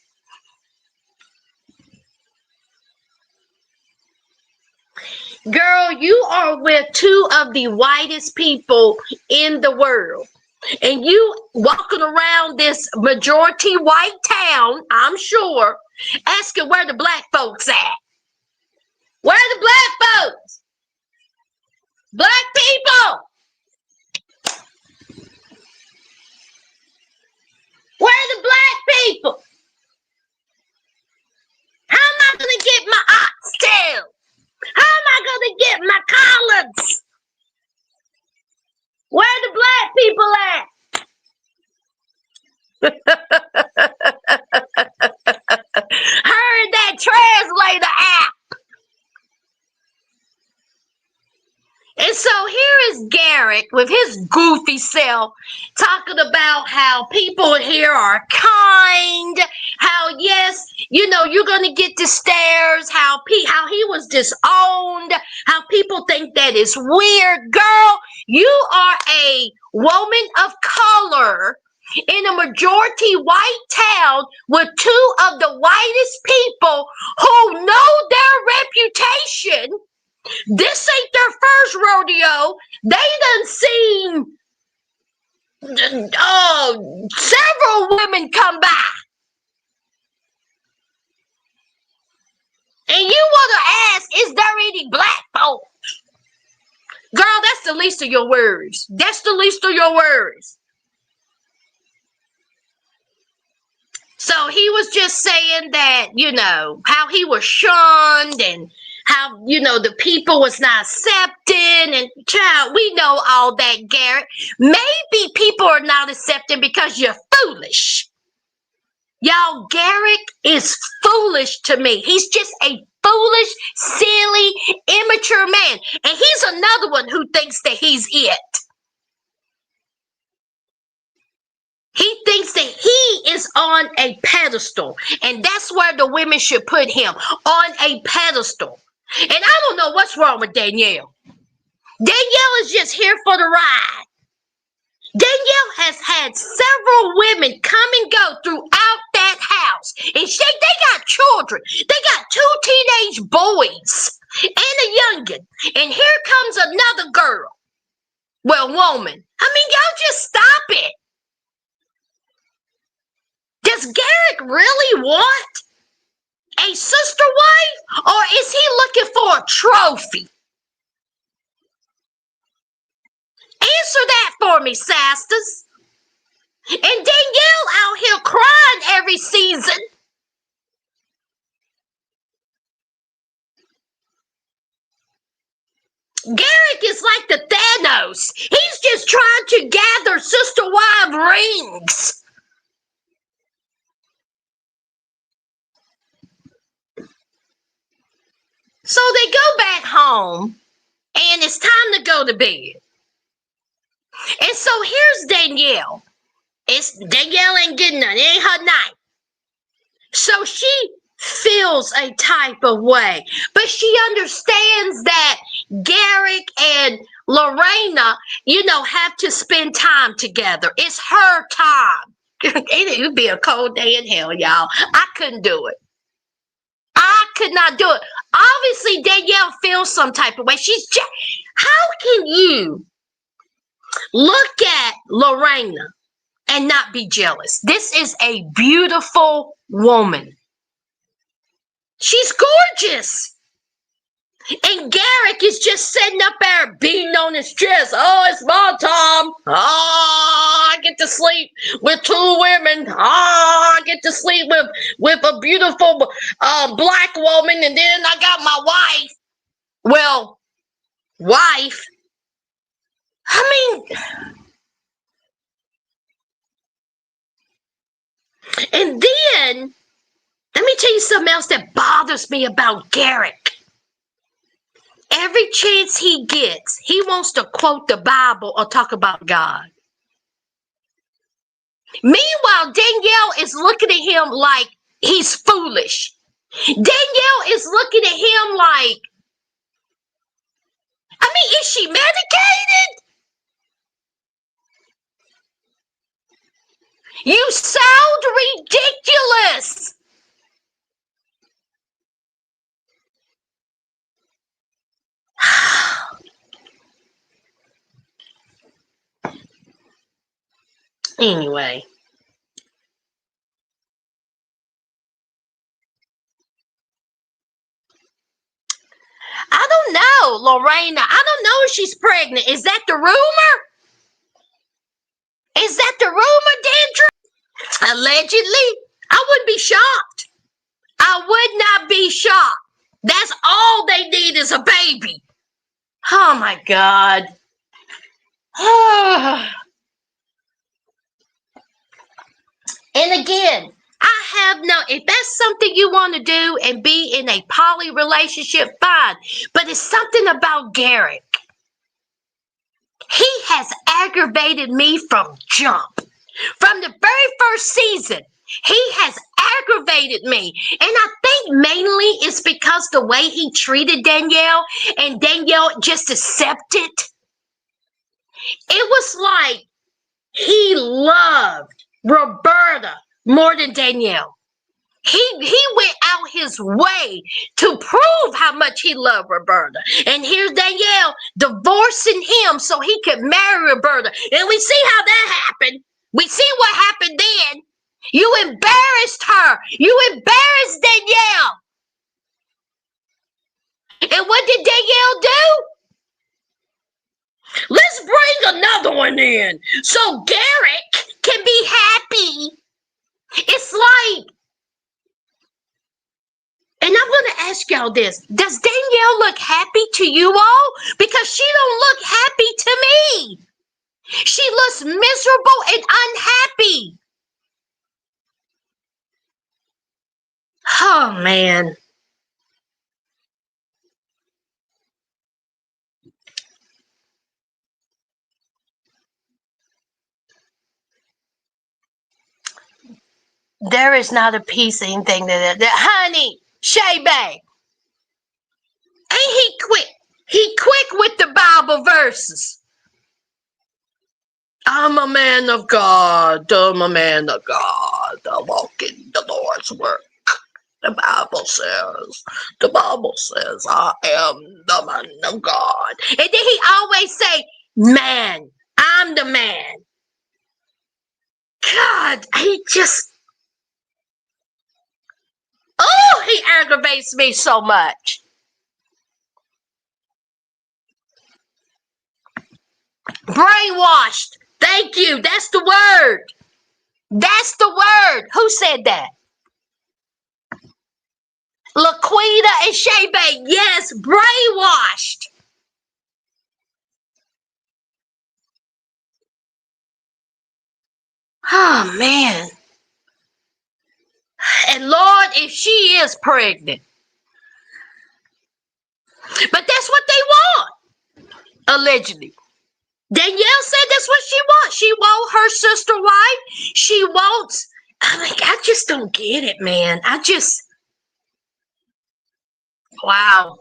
Girl, you are with two of the whitest people in the world. And you walking around this majority white town, I'm sure, asking where the black folks at. Where are the black folks? Black people! Where are the black people? How am I going to get my oxtail? How am I going to get my collards? Where are the black people at? Heard that translator app. And so here is Garrett with his goofy self talking about how people here are kind, how yes, you know, you're going to get the stares, how he was disowned, how people think that is weird. Girl, you are a woman of color in a majority white town with two of the whitest people who know their reputation. This ain't their first rodeo. They done seen several women come by. And you want to ask, is there any black folks? Girl, that's the least of your worries. That's the least of your worries. So he was just saying that, you know, how he was shunned and how, you know, the people was not accepting. And child, we know all that, Garrett. Maybe people are not accepting because you're foolish. Y'all, Garrett is foolish to me. He's just a foolish, silly, immature man. And he's another one who thinks that he's it. He thinks that he is on a pedestal, and that's where the women should put him, on a pedestal. And I don't know what's wrong with Danielle. Danielle is just here for the ride. Danielle has had several women come and go throughout that house. And they got children. They got 2 teenage boys and a youngin. And here comes another girl. Well, woman. I mean, y'all just stop it. Does Garrick really want a sister wife? Or is he looking for a trophy? Answer that for me, Sastas. And Danielle out here crying every season. Garrick is like the Thanos. He's just trying to gather sister wife rings. So they go back home, and it's time to go to bed. And so here's Danielle. Danielle ain't getting none. It ain't her night. So she feels a type of way, but she understands that Garrick and Lorena, have to spend time together. It's her time. It would be a cold day in hell, y'all. I couldn't do it. I could not do it. Obviously, Danielle feels some type of way. How can you look at Lorena and not be jealous? This is a beautiful woman. She's gorgeous. And Garrick is just sitting up there beating on his chest. Oh, it's my time. Oh, I get to sleep with 2 women. Oh, I get to sleep with a beautiful black woman. And then I got my wife. Well, wife. I mean, and then, let me tell you something else that bothers me about Garrick. Every chance he gets, he wants to quote the Bible or talk about God. Meanwhile, Danielle is looking at him like he's foolish. Danielle is looking at him like, I mean, is she medicated? You sound ridiculous. Anyway. I don't know, Lorena. I don't know if she's pregnant. Is that the rumor? Is that the rumor, Dandra? Allegedly. I wouldn't be shocked. I would not be shocked. That's all they need is a baby. Oh my God. And again, if that's something you want to do and be in a poly relationship, fine. But it's something about Garrick. He has aggravated me from jump. From the very first season, he has aggravated me. And I think mainly it's because the way he treated Danielle and Danielle just accepted. It was like he loved Roberta more than Danielle. He went out his way to prove how much he loved Roberta. And here's Danielle divorcing him so he could marry Roberta. And we see how that happened. We see what happened then. You embarrassed her. You embarrassed Danielle. And what did Danielle do? Let's bring another one in so Garrick can be happy. It's like, and I'm going to ask y'all this. Does Danielle look happy to you all? Because she don't look happy to me. She looks miserable and unhappy. Oh, man. There is not a piece of anything that honey, Shay Bay. Ain't he quick? He quick with the Bible verses. I'm a man of God. I'm a man of God. I walk in the Lord's work. The Bible says, I am the man of God. And then he always say, man, I'm the man. God, he just, he aggravates me so much. Brainwashed. Thank you. That's the word. That's the word. Who said that? Laquita and Shay Bay. Yes, brainwashed. Oh, man. And Lord, if she is pregnant. But that's what they want. Allegedly. Danielle said that's what she wants. She wants her sister wife. She wants, I just don't get it, man. Wow.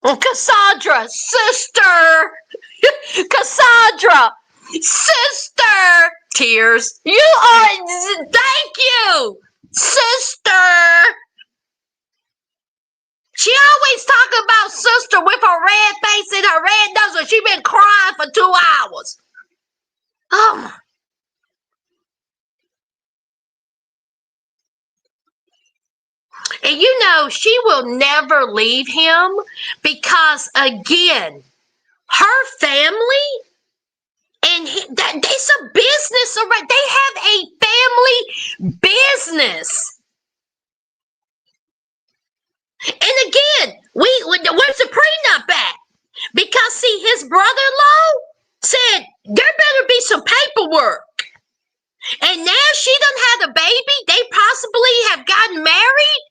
Cassandra, sister. Cassandra, sister. Tears. You are, thank you, sister. She always talk about sister with her red face and her red nose when she been crying for 2 hours. Oh, and you know, she will never leave him because, again, her family and it's a business. They have a family business. And again, where's the prenup at? Because, see, his brother-in-law said there better be some paperwork. And now she done had a baby. They possibly have gotten married.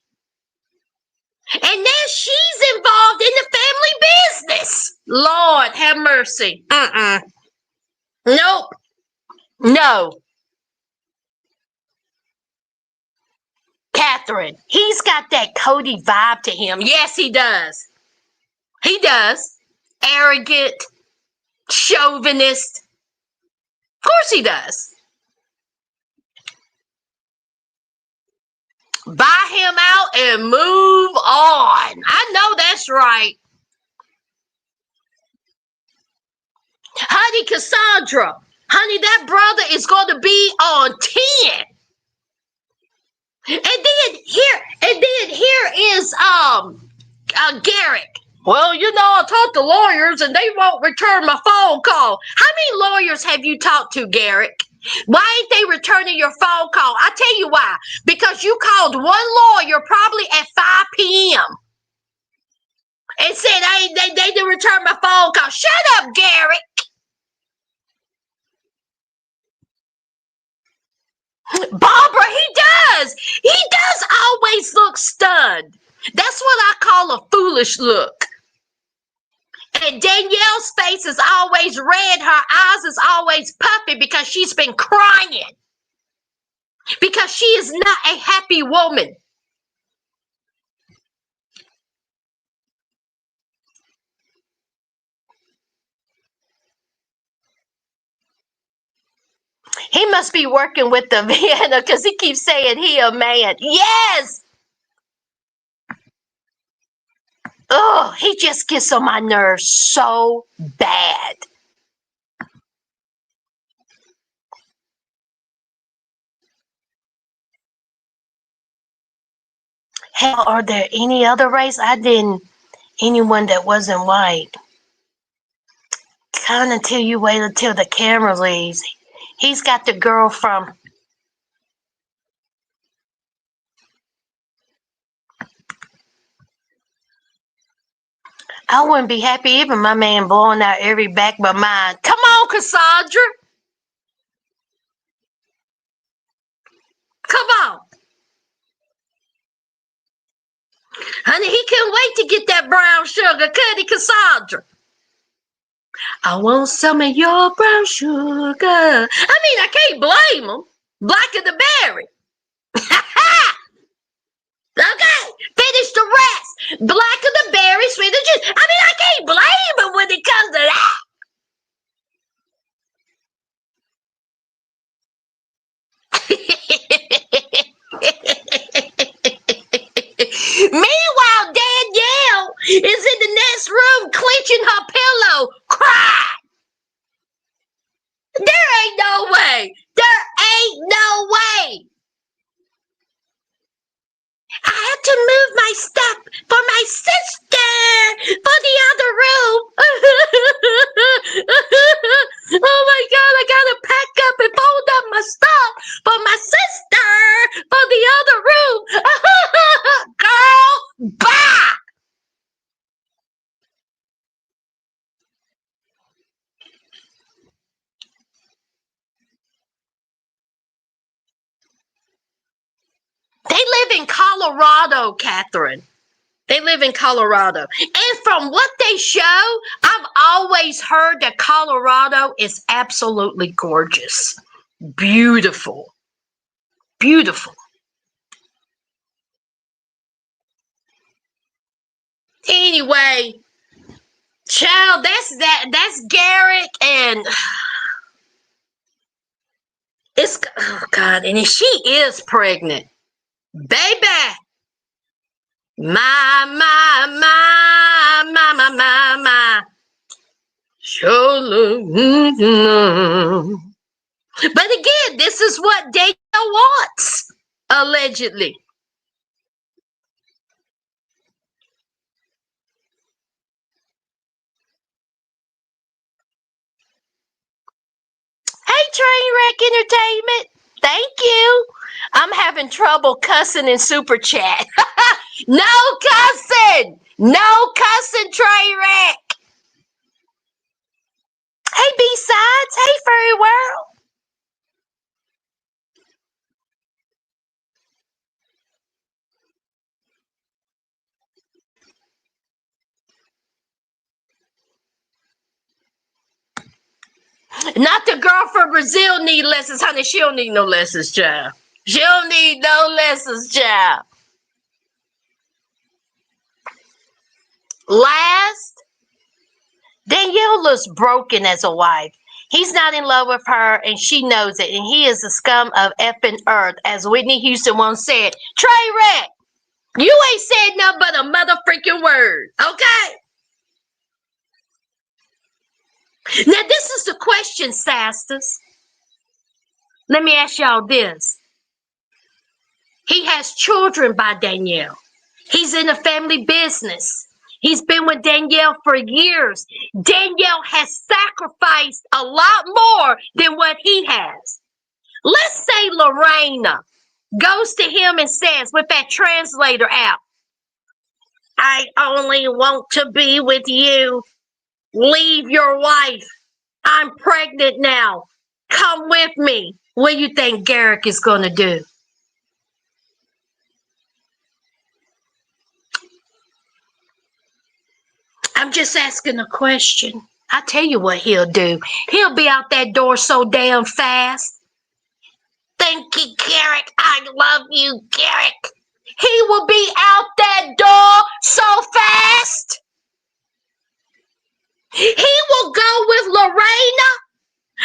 And now she's involved in the family business. Lord, have mercy. Nope. No. Catherine, he's got that Cody vibe to him. Yes, he does. He does. Arrogant, chauvinist. Of course he does. Buy him out and move on. I know that's right. Honey, Cassandra. Honey, that brother is going to be on 10. And then here is Garrick. Well, you know, I talked to lawyers and they won't return my phone call. How many lawyers have you talked to, Garrick? Why ain't they returning your phone call? I tell you why. Because you called one lawyer probably at 5 p.m. and said they didn't return my phone call. Shut up, Garrick. Barbara, he does. He does always look stunned. That's what I call a foolish look. And Danielle's face is always red. Her eyes is always puffy because she's been crying. Because she is not a happy woman. He must be working with the Vienna because he keeps saying he a man. Yes. Oh, he just gets on my nerves so bad. Hell, are there any other race? Anyone that wasn't white. Kind of until you wait until the camera leaves. He's got the girl from. I wouldn't be happy even my man blowing out every back but mine. Come on, Cassandra. Come on. Honey, he couldn't wait to get that brown sugar, could he, Cassandra? I want some of your brown sugar. I mean, I can't blame them. Black of the berry. Okay, finish the rest. Black of the berry, sweet of the juice. I mean, I can't blame them when it comes to that. Meanwhile, Danielle is in the next room clenching her pillow, crying. There ain't no way. There ain't no way. I had to move my stuff for my sister for the other room. Oh my God, I gotta pack up and fold up my stuff for my sister for the other room. Girl, bye. They live in Colorado, Catherine. They live in Colorado. And from what they show, I've always heard that Colorado is absolutely gorgeous. Beautiful. Beautiful. Anyway, child, that's Garrick, and it's, oh God, and she is pregnant. Baby. My. Sure. But again, this is what Danielle wants, allegedly. Hey, Trainwreck Entertainment. Thank you. I'm having trouble cussing in Super Chat. No cussing. No cussing, Trainwreck. Hey, B-Sides. Hey, Furry World. Not the girl from Brazil need lessons, honey. She don't need no lessons, child. She don't need no lessons, child. Last, Danielle looks broken as a wife. He's not in love with her, and she knows it. And he is the scum of effing earth, as Whitney Houston once said. Trey Red, you ain't said nothing but a motherfreaking word, okay? Now, this is the question, Sastas. Let me ask y'all this. He has children by Danielle. He's in the family business. He's been with Danielle for years. Danielle has sacrificed a lot more than what he has. Let's say Lorena goes to him and says, with that translator app, I only want to be with you. Leave your wife. I'm pregnant now. Come with me. What do you think Garrick is going to do? I'm just asking a question. I tell you what he'll do. He'll be out that door so damn fast. Thank you, Garrick. I love you, Garrick. He will be out that door so fast. He will go with Lorena,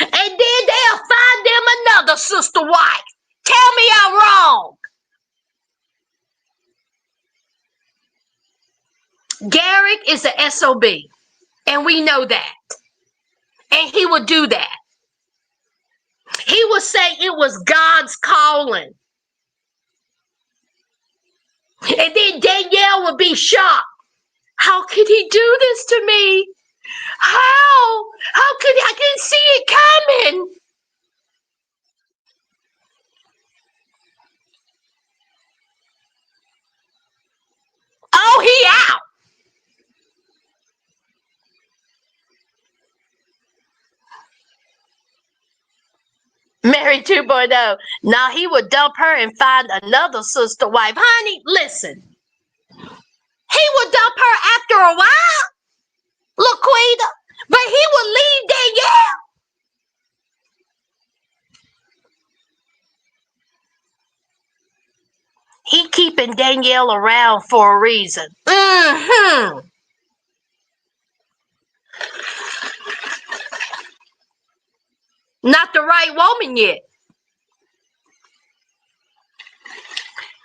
and then they'll find them another sister wife. Tell me I'm wrong. Garrick is a SOB, and we know that. And he will do that. He will say it was God's calling. And then Danielle would be shocked. How could he do this to me? How? How could I didn't see it coming? Oh, he out. Mary 2.0. Now he would dump her and find another sister wife. Honey, listen. He would dump her after a while, Laquita, but he would leave keeping Danielle around for a reason. Not the right woman yet.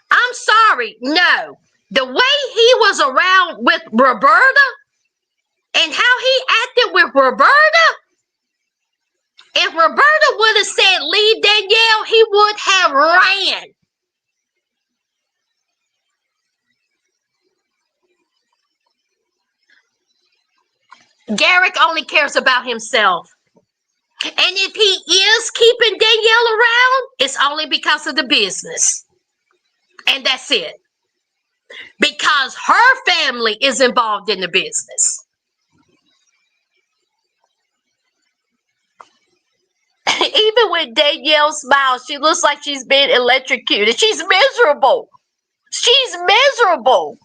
I'm sorry. No. The way he was around with Roberta and how he acted with Roberta, if Roberta would have said leave Danielle, he would have ran. Garrick only cares about himself. And if he is keeping Danielle around, it's only because of the business. And that's it. Because her family is involved in the business. Even with Danielle's smile, she looks like she's been electrocuted. She's miserable. She's miserable.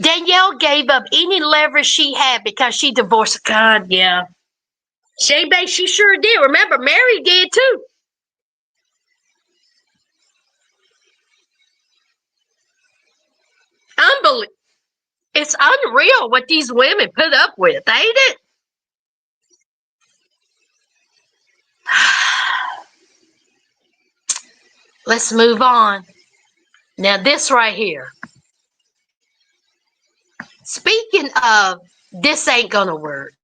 Danielle gave up any leverage she had because she divorced. God, yeah. She sure did. Remember, Mary did too. Unbelievable. It's unreal what these women put up with, ain't it? Let's move on. Now, this right here. Speaking of, this ain't gonna work.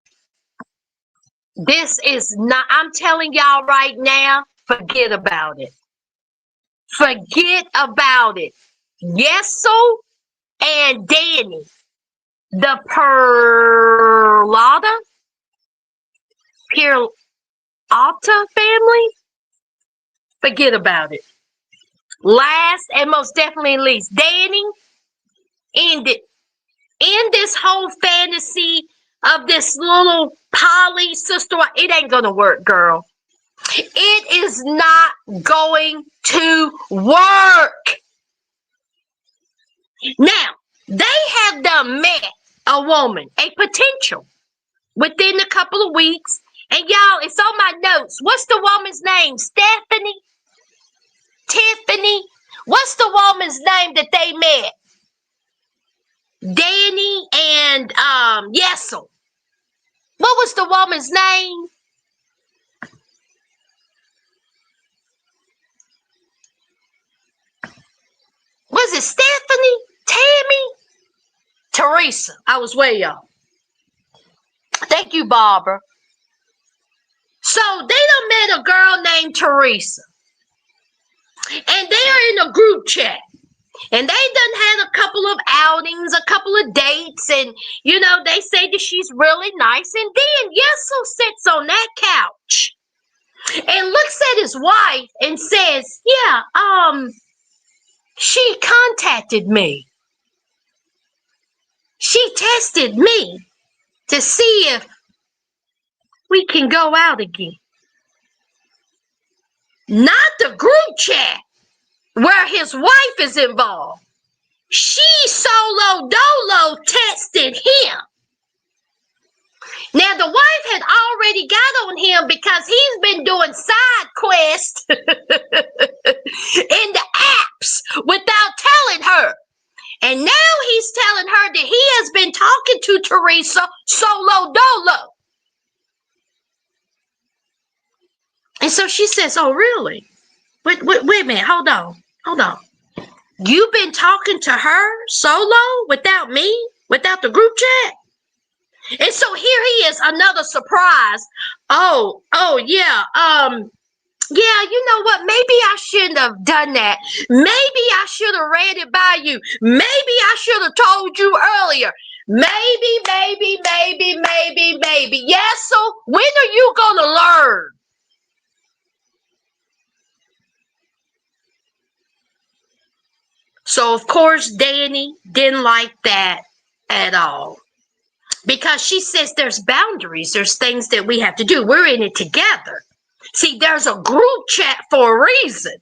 This is not, I'm telling y'all right now, forget about it. Forget about it. Yeso and Danny, the Peralta family, forget about it. Last and most definitely least, Danny ended in this whole fantasy of this little Polly sister. It ain't gonna work, girl. It is not going to work. Now, they have done met a woman, a potential, within a couple of weeks. And y'all, it's on my notes. What's the woman's name? Stephanie? Tiffany? What's the woman's name that they met? Danny and Yesel. What was the woman's name? Was it Stephanie? Tammy? Teresa. I was way off. Thank you, Barbara. So they done met a girl named Teresa. And they are in a group chat. And they done had a couple of outings, a couple of dates. And, you know, they say that she's really nice. And then Yesel sits on that couch and looks at his wife and says, yeah, she contacted me. She tested me to see if we can go out again. Not the group chat where his wife is involved. She solo dolo texted him. Now, the wife had already got on him because he's been doing side quests in the apps without telling her. And now he's telling her that he has been talking to Teresa solo dolo. And so she says, oh, really? Wait a minute. Hold on. You've been talking to her solo without me? Without the group chat? And so here he is, another surprise. Oh, yeah. Yeah, you know what? Maybe I shouldn't have done that. Maybe I should have ran it by you. Maybe I should have told you earlier. Maybe. Yes, so when are you going to learn? So, of course, Danny didn't like that at all. Because she says there's boundaries. There's things that we have to do. We're in it together. See, there's a group chat for a reason.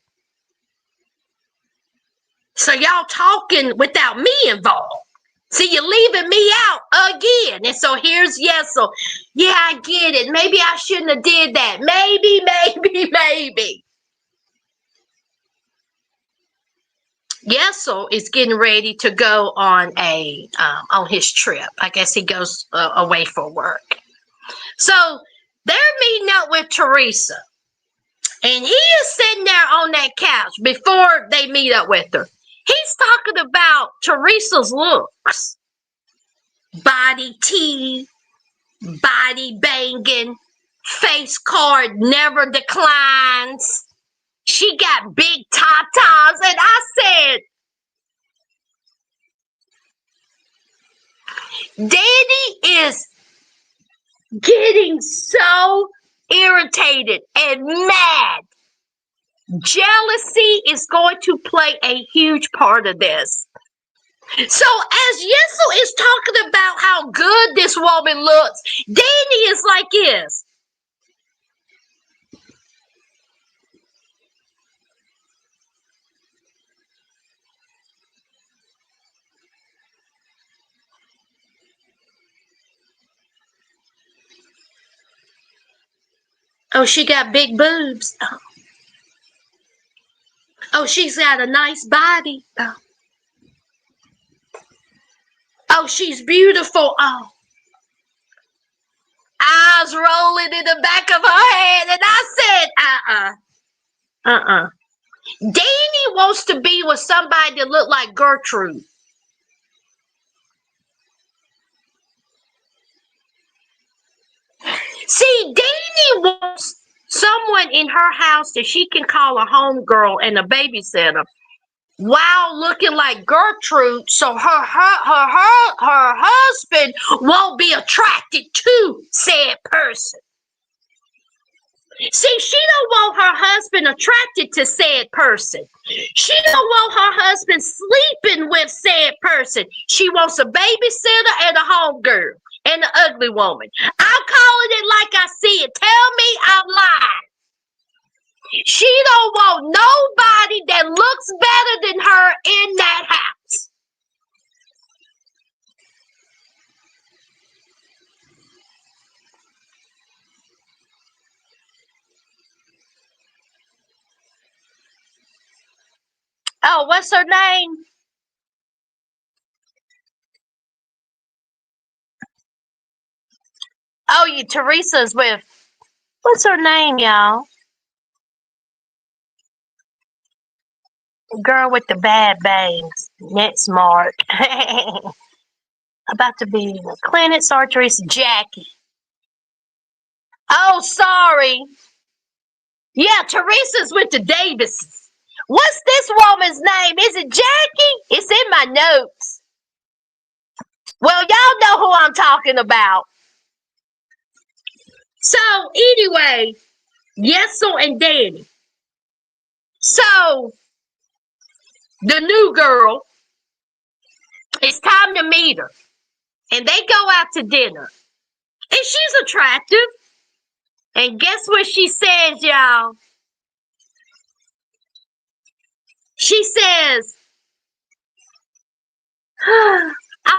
So y'all talking without me involved. See, you're leaving me out again. And so here's Yesel. Yeah, I get it. Maybe I shouldn't have did that. Maybe. Yesel is getting ready to go on on his trip. I guess he goes away for work. So they're meeting up with Teresa. And he is sitting there on that couch before they meet up with her. He's talking about Teresa's looks. Body T, body banging, face card never declines. She got big tatas. And I said, Danny is getting so irritated and mad. Jealousy is going to play a huge part of this. So as Yesel is talking about how good this woman looks, Danny is like this. Oh, she got big boobs. Oh, she's got a nice body. Oh, she's beautiful. Oh. Eyes rolling in the back of her head. And I said, Danny wants to be with somebody that look like Gertrude. See, Danny wants someone in her house that she can call a homegirl and a babysitter while looking like Gertrude, so her husband won't be attracted to said person. See, she don't want her husband attracted to said person. She don't want her husband sleeping with said person. She wants a babysitter and a homegirl and an ugly woman. I'm calling it like I see it. Tell me I'm lying. She don't want nobody that looks better than her in that house. Oh, what's her name? Oh, Teresa's with, what's her name, y'all? Girl with the bad bangs. Next Mark. About to be Clint, sorry, Teresa, Jackie. Oh, sorry. Yeah, Teresa's with the Davises. What's this woman's name? Is it Jackie? It's in my notes. Well, y'all know who I'm talking about. So, anyway, Yesel and Danny. So, the new girl, it's time to meet her. And they go out to dinner. And she's attractive. And guess what she says, y'all? She says, I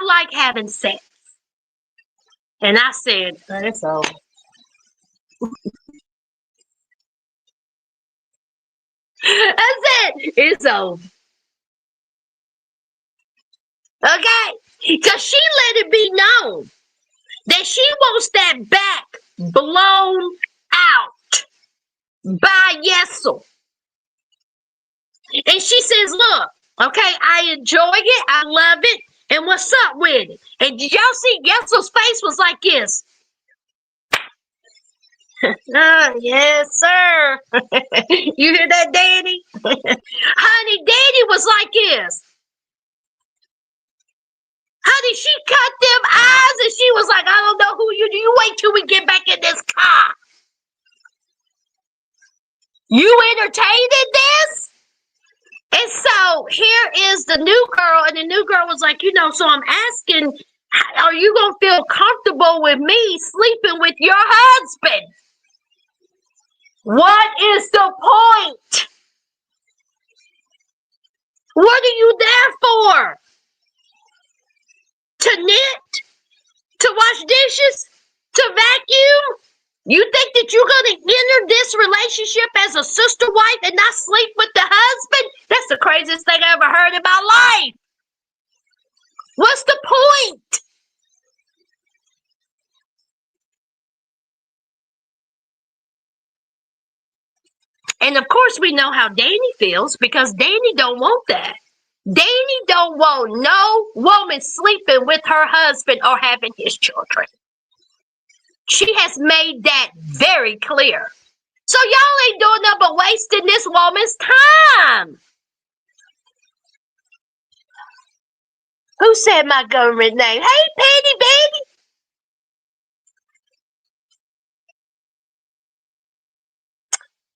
like having sex. And I said, it's over. That's it. It's over. Okay? Because she let it be known that she wants that back blown out by Yesel. And she says, look, okay, I enjoy it. I love it. And what's up with it? And did y'all see Yesel's face was like this? Yes, sir. You hear that, Danny? Honey, Danny was like this. Honey, she cut them eyes and she was like, I don't know who you do. You wait till we get back in this car. You entertained this? And so here is the new girl. And the new girl was like, so I'm asking, are you going to feel comfortable with me sleeping with your husband? What is the point? What are you there for? to knit, to wash dishes, to vacuum? You think that you're going to enter this relationship as a sister wife and not sleep with the husband? That's the craziest thing I ever heard in my life. What's the point? And of course, we know how Danny feels because Danny don't want that. Danny don't want no woman sleeping with her husband or having his children. She has made that very clear. So y'all ain't doing nothing but wasting this woman's time. Who said my government name? Hey, Petty Baby.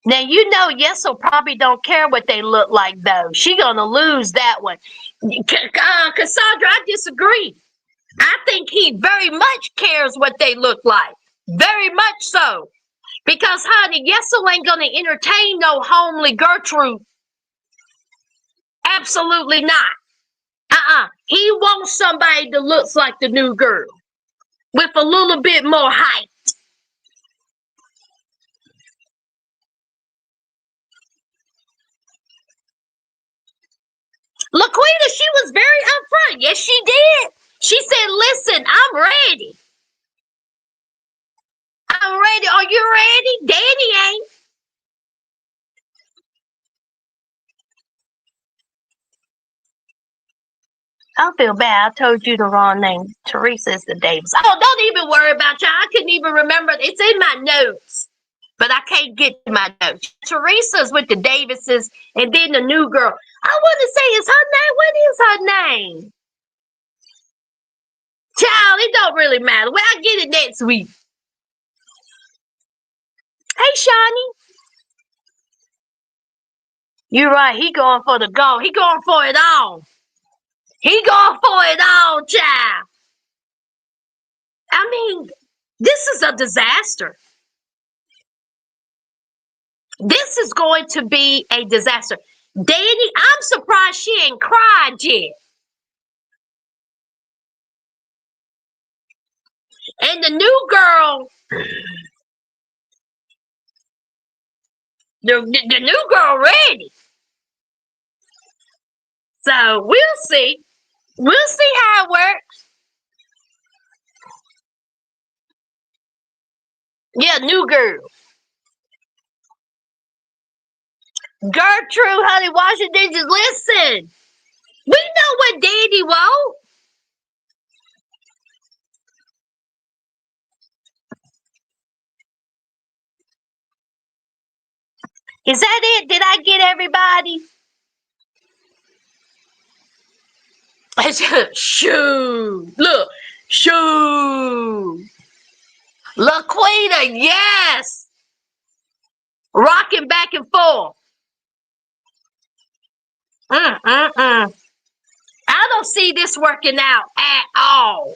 Now, you know, Yesel probably don't care what they look like, though. She gonna lose that one. Cassandra, I disagree. I think he very much cares what they look like. Very much so. Because, honey, Yesel ain't gonna entertain no homely Gertrude. Absolutely not. He wants somebody that looks like the new girl. With a little bit more height. Laquita, she was very upfront. Yes, she did. She said, listen, I'm ready. I'm ready. Are you ready? Danny ain't. I feel bad. I told you the wrong name. Teresa is the Davis. Oh, don't even worry about y'all. I couldn't even remember. It's in my notes. But I can't get to my notes. Teresa's with the Davises and then the new girl. I want to say, is her name? What is her name? Child, it don't really matter. Well, I'll get it next week. Hey, Shawnee. You're right. He going for the goal. He going for it all. He going for it all, child. I mean, this is a disaster. This is going to be a disaster. Danny, I'm surprised she ain't cried yet. And the new girl, the new girl ready. So we'll see. We'll see how it works. Yeah, new girl. Gertrude, honey, Washington, just listen. We know what Danny wants. Is that it? Did I get everybody? Shoo. Look. Shoo. Laquita, yes. Rocking back and forth. I don't see this working out at all.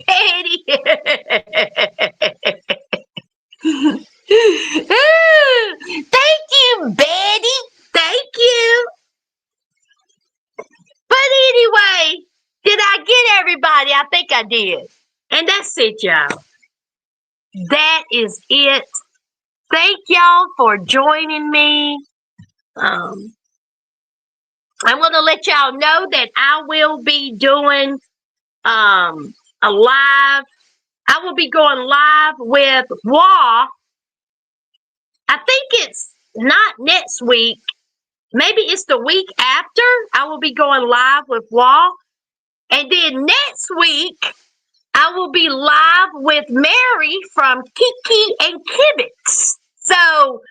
Petty. Thank you, Betty. Thank you. But anyway, did I get everybody? I think I did. And that's it, y'all. That is it. Thank y'all for joining me. I'm going to let y'all know that I will be doing a live. I will be going live with Wah. I think it's not next week. Maybe it's the week after. I will be going live with Wah. And then next week, I will be live with Mary from Kiki and Kibitz. So,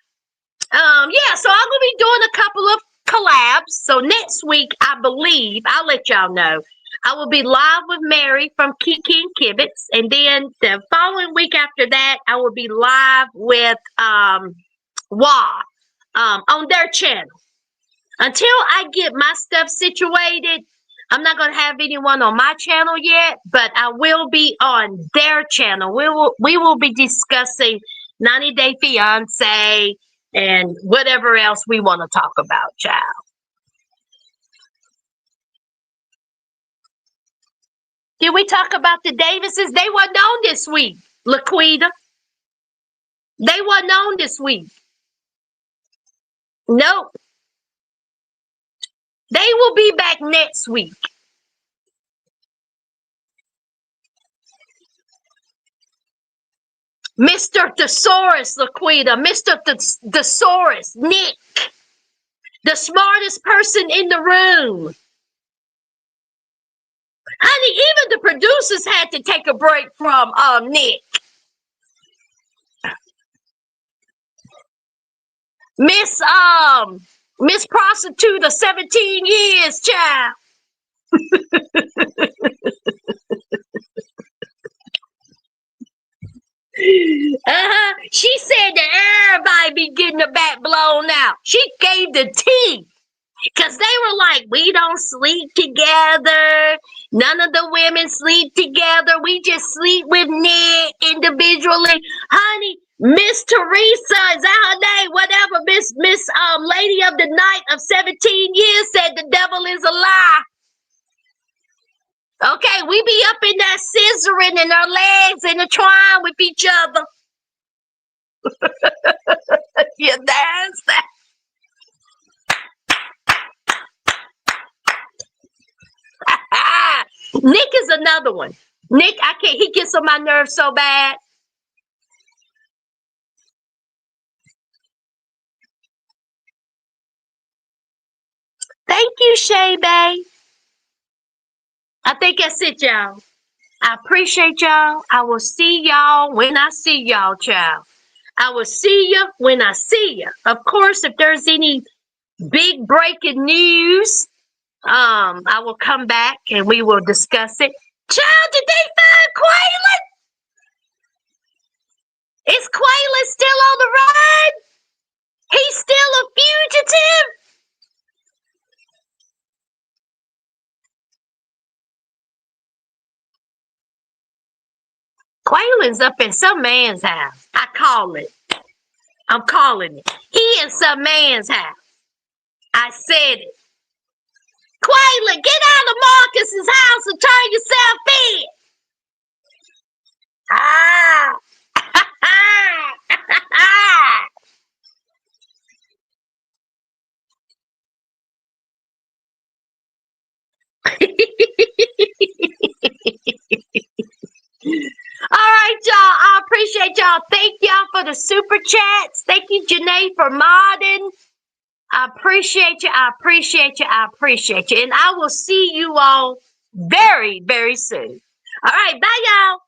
yeah, so I'm going to be doing a couple of collabs. So next week, I believe, I'll let y'all know, I will be live with Mary from Kiki and Kibitz. And then the following week after that, I will be live with Wah on their channel. Until I get my stuff situated, I'm not going to have anyone on my channel yet, but I will be on their channel. We will be discussing 90 Day Fiance and whatever else we want to talk about, child. Did we talk about the Davises? They wasn't on this week, Laquita. They wasn't on this week. Nope. They will be back next week. Mr. Thesaurus, Laquita. Mr. Thesaurus, Nick. The smartest person in the room. Honey, even the producers had to take a break from Nick. Miss Prostitute of 17 years, child. She said that everybody be getting the back blown out. She gave the tea. Because they were like, we don't sleep together. None of the women sleep together. We just sleep with Nick individually. Honey, Miss Teresa, is that her name? Whatever, Miss Lady of the Night of 17 years said the devil is a lie. Okay, we be up in that scissoring and our legs intertwined with each other. Yeah, that's that. Nick is another one. Nick, he gets on my nerves so bad. Thank you, Shay Bay. I think that's it, y'all. I appreciate y'all. I will see y'all when I see y'all, child. I will see you when I see you. Of course, if there's any big breaking news, I will come back and we will discuss it. Child, did they find Quaylen? Is Quaylen still on the run? He's still a fugitive? Quaylen's up in some man's house. I call it. I'm calling it. He in some man's house. I said it. Quaylen, get out of Marcus's house and turn yourself in. Ah. All right, y'all. I appreciate y'all. Thank y'all for the super chats. Thank you, Janae, for modding. I appreciate you. I appreciate you. I appreciate you. And I will see you all very, very soon. All right. Bye, y'all.